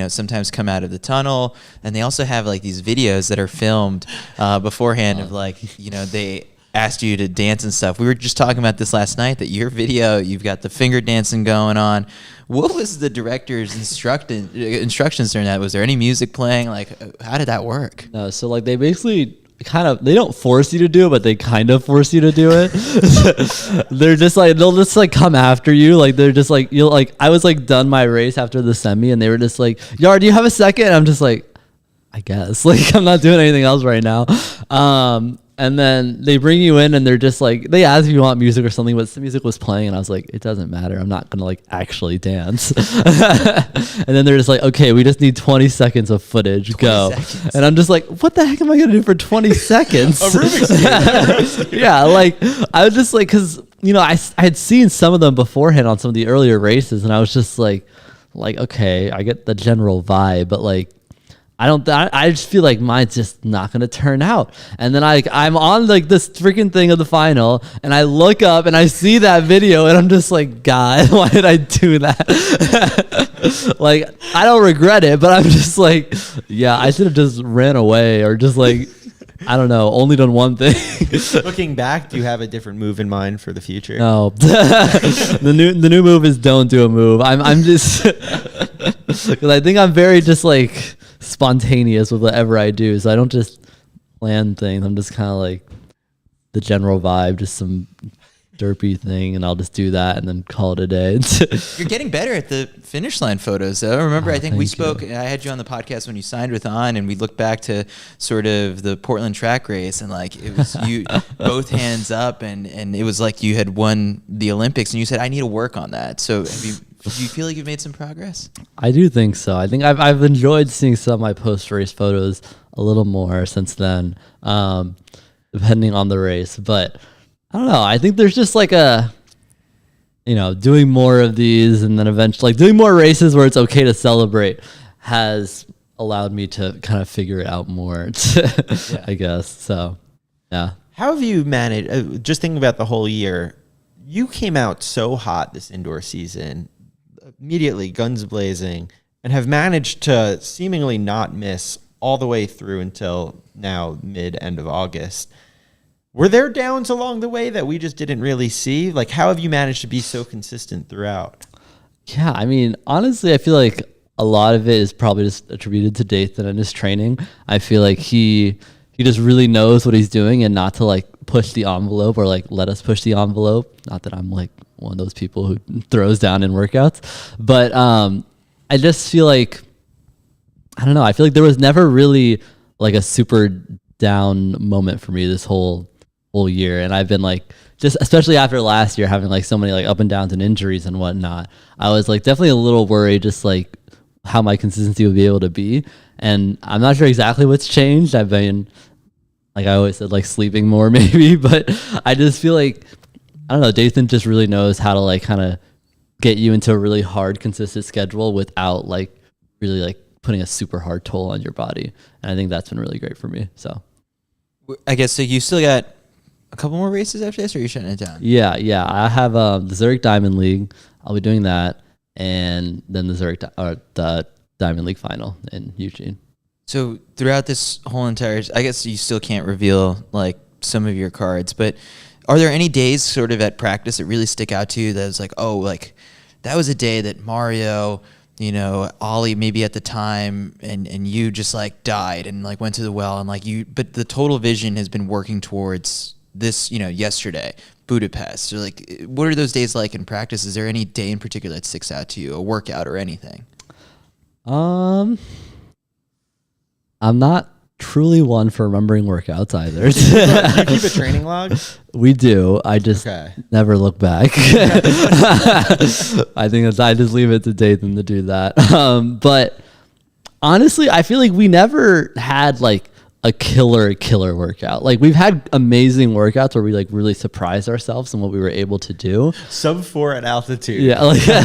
sometimes come out of the tunnel, and they also have like these videos that are filmed beforehand of like, they asked you to dance and stuff. We were just talking about this last night, that your video, you've got the finger dancing going on. What was the director's instructions during that? Was there any music playing? Like, how did that work? No, so like they basically they don't force you to do it, but they kind of force you to do it. They're just like, they'll just like come after you. Like they're just like, I was like done my race after the semi and they were just like, Yared, do you have a second? And I'm just like, I guess, like I'm not doing anything else right now. And then they bring you in and they're just like, they ask if you want music or something, but the music was playing and I was like, it doesn't matter. I'm not going to like actually dance. And then they're just like, okay, we just need 20 seconds of footage. Go. Seconds. And I'm just like, what the heck am I going to do for 20 seconds? A Rubik's Cube. Yeah. Like I was just like, cause I had seen some of them beforehand on some of the earlier races and I was just like, okay, I get the general vibe, but like, I just feel like mine's just not going to turn out. And then I'm on like this freaking thing of the final and I look up and I see that video and I'm just like, God, why did I do that? Like, I don't regret it, but I'm just like, yeah, I should have just ran away or just like, I don't know, only done one thing. Looking back, do you have a different move in mind for the future? No. The new move is don't do a move. I'm just, because I think I'm very just like spontaneous with whatever I do, so I don't just plan things. I'm just kind of like the general vibe, just some derpy thing, and I'll just do that and then call it a day. You're getting better at the finish line photos, though. Remember, I think we spoke. you. I had you on the podcast when you signed with On, and we looked back to sort of the Portland track race, and like it was you both hands up, and it was like you had won the Olympics, and you said, "I need to work on that." So, do you feel like you've made some progress? I do think so. I think I've enjoyed seeing some of my post race photos a little more since then, depending on the race, but. I don't know. I think there's just like doing more of these and then eventually like doing more races where it's okay to celebrate has allowed me to kind of figure it out more, I guess. So, yeah. How have you managed, just thinking about the whole year, you came out so hot this indoor season, immediately guns blazing, and have managed to seemingly not miss all the way through until now, end of August. Were there downs along the way that we just didn't really see? Like, how have you managed to be so consistent throughout? Yeah, I mean, honestly, I feel like a lot of it is probably just attributed to Dathan and his training. I feel like he just really knows what he's doing and not to like push the envelope or like let us push the envelope. Not that I'm like one of those people who throws down in workouts, but I just feel like, I don't know, I feel like there was never really like a super down moment for me this whole year, and I've been like, just especially after last year having like so many like up and downs and injuries and whatnot, I was like definitely a little worried just like how my consistency would be able to be, and I'm not sure exactly what's changed. I've been, like I always said, like sleeping more maybe, but I just feel like, I don't know, Dathan just really knows how to like kind of get you into a really hard consistent schedule without like really like putting a super hard toll on your body, and I think that's been really great for me. So I guess so. You still got a couple more races after this, or are you shutting it down? Yeah. I have the Zurich Diamond League. I'll be doing that, and then the the Diamond League final in Eugene. So throughout this whole entire, I guess you still can't reveal like some of your cards, but are there any days sort of at practice that really stick out to you that was like, oh, like that was a day that Mario, Ollie maybe at the time, and you just like died and like went to the well, and like but the total vision has been working towards this, yesterday, Budapest. So like, what are those days like in practice? Is there any day in particular that sticks out to you, a workout or anything? I'm not truly one for remembering workouts either. Do you keep a training log? We do. I just never look back. I think I just leave it to Dathan to do that. But honestly, I feel like we never had like a killer workout. Like we've had amazing workouts where we like really surprised ourselves in what we were able to do. Sub 4 at altitude. Yeah. Like, but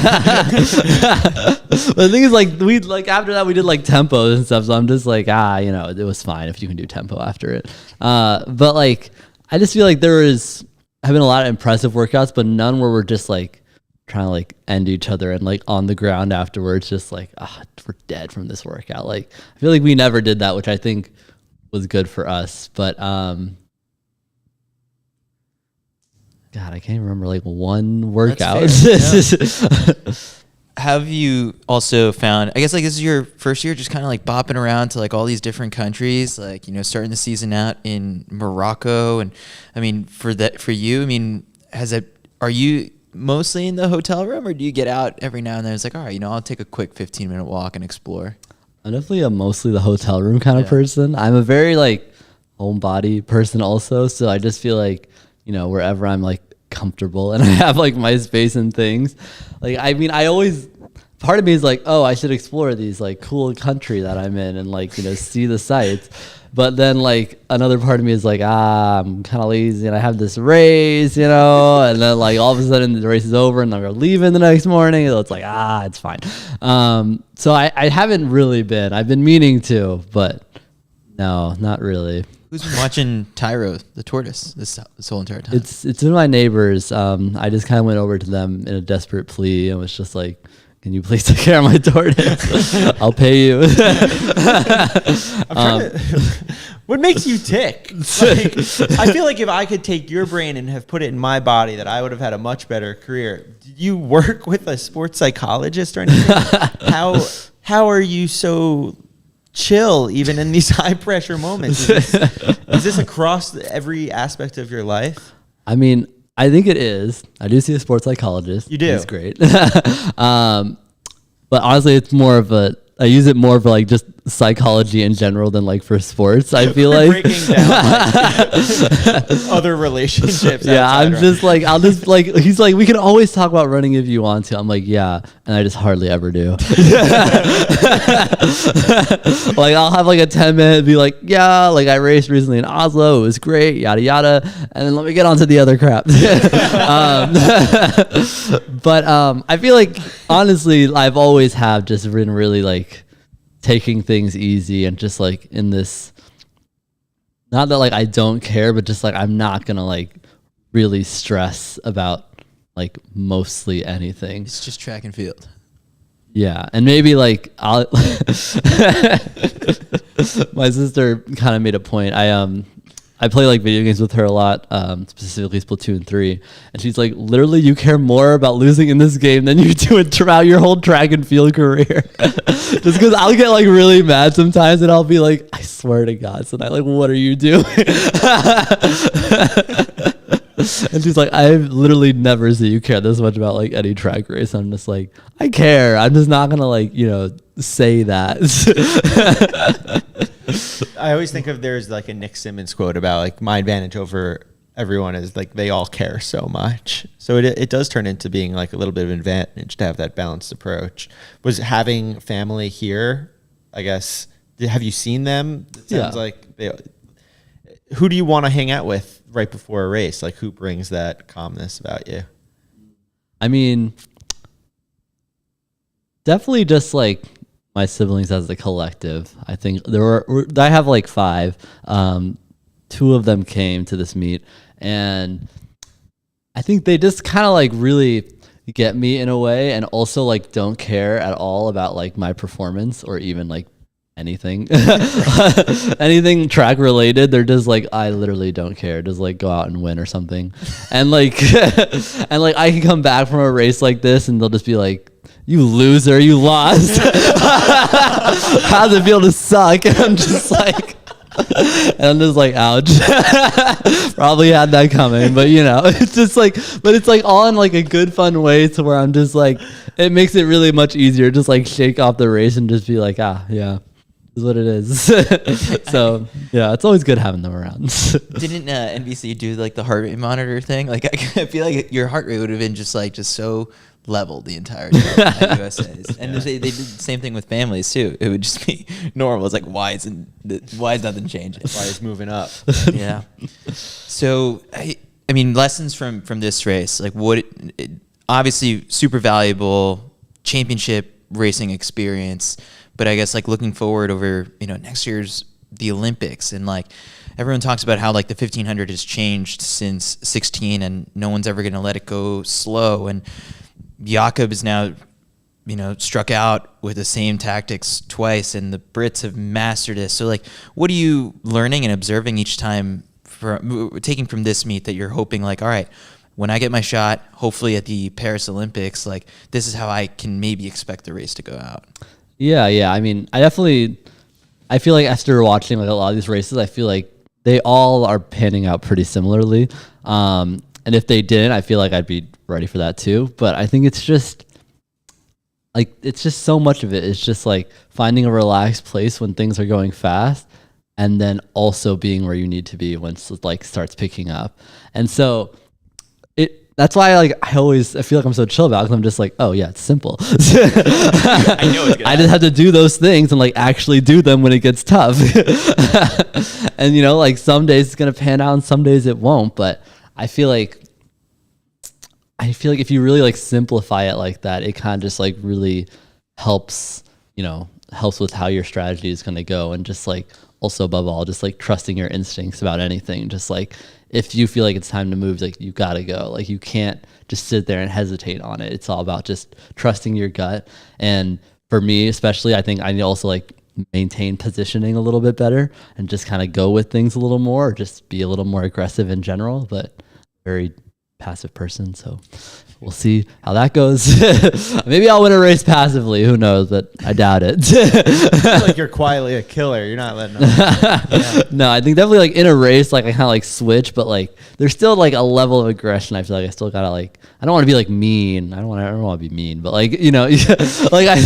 the thing is, like, we like after that we did like tempos and stuff. So I'm just like, it was fine if you can do tempo after it. But like, I just feel like have been a lot of impressive workouts, but none where we're just like trying to like end each other and like on the ground afterwards, just like, we're dead from this workout. Like, I feel like we never did that, which I think was good for us. But God, I can't remember like one workout. Have you also found, I guess like this is your first year just kind of like bopping around to like all these different countries, like, starting the season out in Morocco, and I mean for you, I mean, are you mostly in the hotel room, or do you get out every now and then? It's like, all right, I'll take a quick 15-minute walk and explore. I'm definitely a mostly the hotel room kind of person. I'm a very like homebody person also. So I just feel like, wherever I'm like comfortable and I have like my space and things, like, I mean, part of me is like, oh, I should explore these like cool country that I'm in and like, see the sights. But then like another part of me is like, I'm kind of lazy and I have this race, and then like all of a sudden the race is over and I'm leaving the next morning. So it's like, it's fine. So I haven't really been. I've been meaning to, but no, not really. Who's been watching Tyro, the tortoise, this whole entire time? It's been my neighbors. I just kind of went over to them in a desperate plea and was just like, can you please take care of my tortoise? I'll pay you. What makes you tick? Like, I feel like if I could take your brain and have put it in my body, that I would have had a much better career. Did you work with a sports psychologist or anything? How are you so chill even in these high pressure moments? Is this across every aspect of your life? I mean, I think it is. I do see a sports psychologist. You do? He's great. But honestly, it's more of I use it more for like just psychology in general than like for sports. I feel like breaking down like, other relationships. Yeah, I'm outside, just like, I'll just like, he's like, we can always talk about running if you want to. I'm like, yeah, and I just hardly ever do. Like I'll have like a 10-minute, be like, yeah, like I raced recently in Oslo, it was great, yada yada, and then let me get on to the other crap. But I feel like honestly, I've always have just been really like taking things easy and just like in this, not that like I don't care, but just like I'm not gonna like really stress about like mostly anything. It's just track and field. Yeah, and maybe like I'll my sister kind of made a point. I play like video games with her a lot, specifically Splatoon 3, and she's like, literally, you care more about losing in this game than you do throughout your whole track and field career. Just because I'll get like really mad sometimes, and I'll be like, I swear to God, so like, what are you doing? And she's like, I've literally never seen you care this much about like any track race. I'm just like, I care. I'm just not gonna like, say that. I always think of there's like a Nick Simmons quote about like my advantage over everyone is like they all care so much. So it does turn into being like a little bit of an advantage to have that balanced approach. Was having family here, I guess, have you seen them? It sounds like who do you want to hang out with right before a race? Like who brings that calmness about you? I mean, definitely just like my siblings as a collective. I think I have like 5. 2 of them came to this meet, and I think they just kind of like really get me in a way, and also like don't care at all about like my performance or even like anything anything track related. They're just like, I literally don't care, just like go out and win or something. And like and like I can come back from a race like this and they'll just be like, you loser, you lost. How's it feel to suck? And I'm just like ouch. Probably had that coming, but it's just like, but it's like all in like a good fun way to where I'm just like, it makes it really much easier, just like shake off the race and just be like, yeah, is what it is. So yeah, it's always good having them around. Didn't NBC do like the heart rate monitor thing? Like I feel like your heart rate would have been just so leveled the entire time at USA's. And they did the same thing with families too. It would just be normal. It's like, why is nothing changing? Why is moving up? Yeah. So I mean, lessons from this race, like obviously super valuable championship racing experience, but I guess like looking forward over, next year's the Olympics, and like everyone talks about how like the 1500 has changed since 16 and no one's ever going to let it go slow. And Jakob is now, struck out with the same tactics twice, and the Brits have mastered this. So, like, what are you learning and observing each time, taking from this meet that you're hoping, like, all right, when I get my shot, hopefully at the Paris Olympics, like, this is how I can maybe expect the race to go out? Yeah. I mean, I feel like after watching like a lot of these races, I feel like they all are panning out pretty similarly. And if they didn't, I feel like I'd be ready for that too. But I think it's just so much of it is just like finding a relaxed place when things are going fast, and then also being where you need to be when it like starts picking up. And so that's why I feel like I'm so chill about it, because I'm just like, oh yeah, it's simple. I know it's good. I just have to do those things and like actually do them when it gets tough. And like some days it's gonna pan out and some days it won't. But I feel like if you really like simplify it like that, it kind of just like really helps with how your strategy is going to go. And just like also above all, just like trusting your instincts about anything. Just like if you feel like it's time to move, like you got to go. Like you can't just sit there and hesitate on it. It's all about just trusting your gut. And for me especially, I think I also like maintain positioning a little bit better and just kind of go with things a little more, or just be a little more aggressive in general, but very passive person. So we'll see how that goes. Maybe I'll win a race passively. Who knows? But I doubt it. It's like you're quietly a killer. You're not letting them. No, I think definitely like in a race, like I kind of like switch, but like there's still like a level of aggression. I feel like I still gotta like, I don't want to be like mean. I don't want to be mean, but like, you know, like I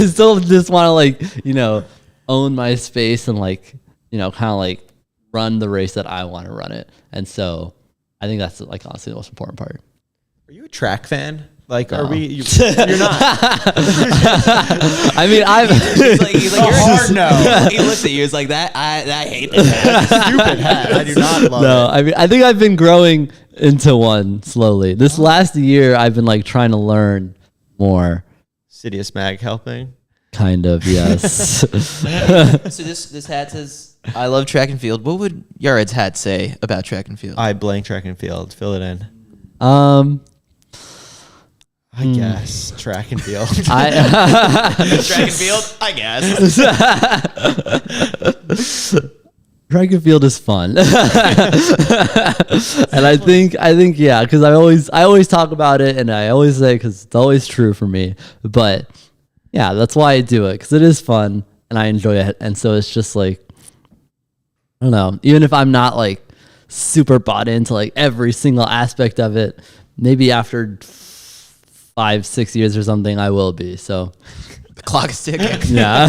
still just want to like, you know, own my space and like, you know, kind of like run the race that I want to run it. And so I think that's like honestly the most important part. Are you a track fan? Like, No. are we? You're not. I mean, he's like A hard no. He looks at you. He's like that. I hate this hat. Stupid hat. I do not love no, it. I mean, I think I've been growing into one slowly. This last year, I've been like trying to learn more. CITIUS MAG helping. Kind of, yes. So this hat says, "I love track and field." What would Yared's hat say about track and field? I blank track and field. Fill it in. I guess track and field. Track and field, I guess. Track and field is fun, and I think yeah, because I always talk about it, and I always say because it's always true for me. But yeah, that's why I do it, because it is fun and I enjoy it, and so it's just like, I don't know, even if I'm not like super bought into like every single aspect of it, maybe after 5-6 years or something, I will be. So The clock is ticking. yeah.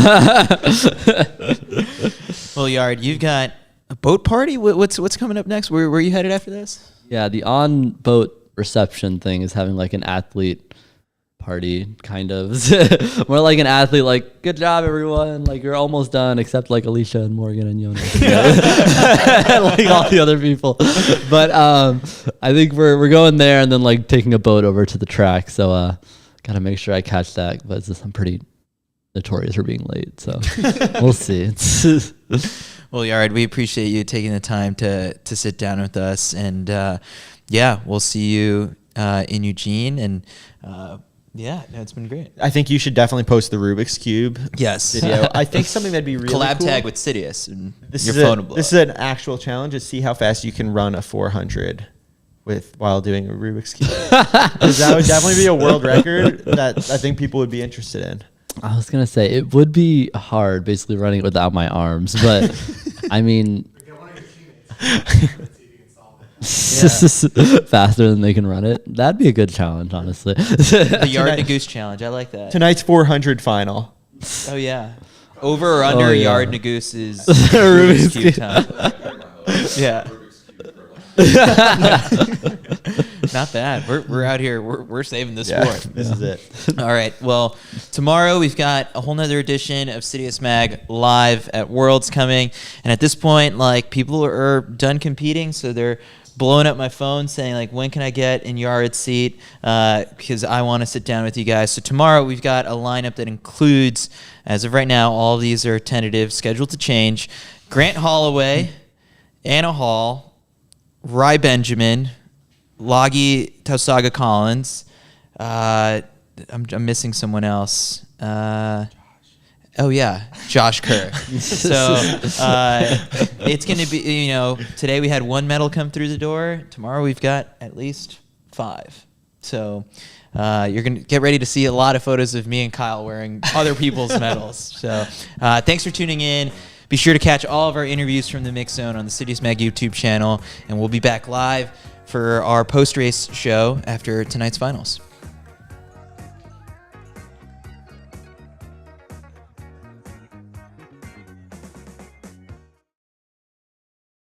Well, Yared, you've got a boat party. What's coming up next? Where are you headed after this? Yeah, the on boat reception thing is having like an athlete party, kind of. More like an athlete, like, good job everyone, like you're almost done, except like Alicia and Morgan and Jonas. And, like all the other people. But I think we're going there and then like taking a boat over to the track. So gotta make sure I catch that, but I'm pretty notorious for being late. So we'll see. Well, Yared, we appreciate you taking the time to sit down with us, and yeah, we'll see you in Eugene, and yeah, no, it's been great. I think you should definitely post the Rubik's Cube video. I think something that'd be really collab cool. Tag with CITIUS, and This your is phone will blow This up. is an actual challenge to see how fast you can run a 400 while doing a Rubik's Cube. 'Cause that would definitely be a world record that I think people would be interested in. I was gonna say it would be hard, basically running it without my arms, but I mean, faster than they can run it. That'd be a good challenge, honestly. The Yared Nuguse challenge. I like that. Tonight's 400 final. Oh yeah, over or under yeah. Yared Nuguse's Rubik's Cube time. Yeah. Not bad. We're out here. We're saving this sport. This is it. All right. Well, tomorrow we've got a whole nother edition of CITIUS MAG live at Worlds coming. And at this point, like, people are done competing, so they're blowing up my phone saying, like, when can I get in Yared's seat? Because I want to sit down with you guys. So tomorrow we've got a lineup that includes, as of right now, all of these are tentative, scheduled to change. Grant Holloway, Anna Hall, Rye Benjamin, Loggy Tausaga Collins. I'm missing someone else. Oh yeah, Josh Kerr. So it's going to be, today we had one medal come through the door. Tomorrow we've got at least 5. So you're going to get ready to see a lot of photos of me and Kyle wearing other people's medals. So thanks for tuning in. Be sure to catch all of our interviews from the Mix Zone on the CITIUS MAG YouTube channel, and we'll be back live for our post-race show after tonight's finals.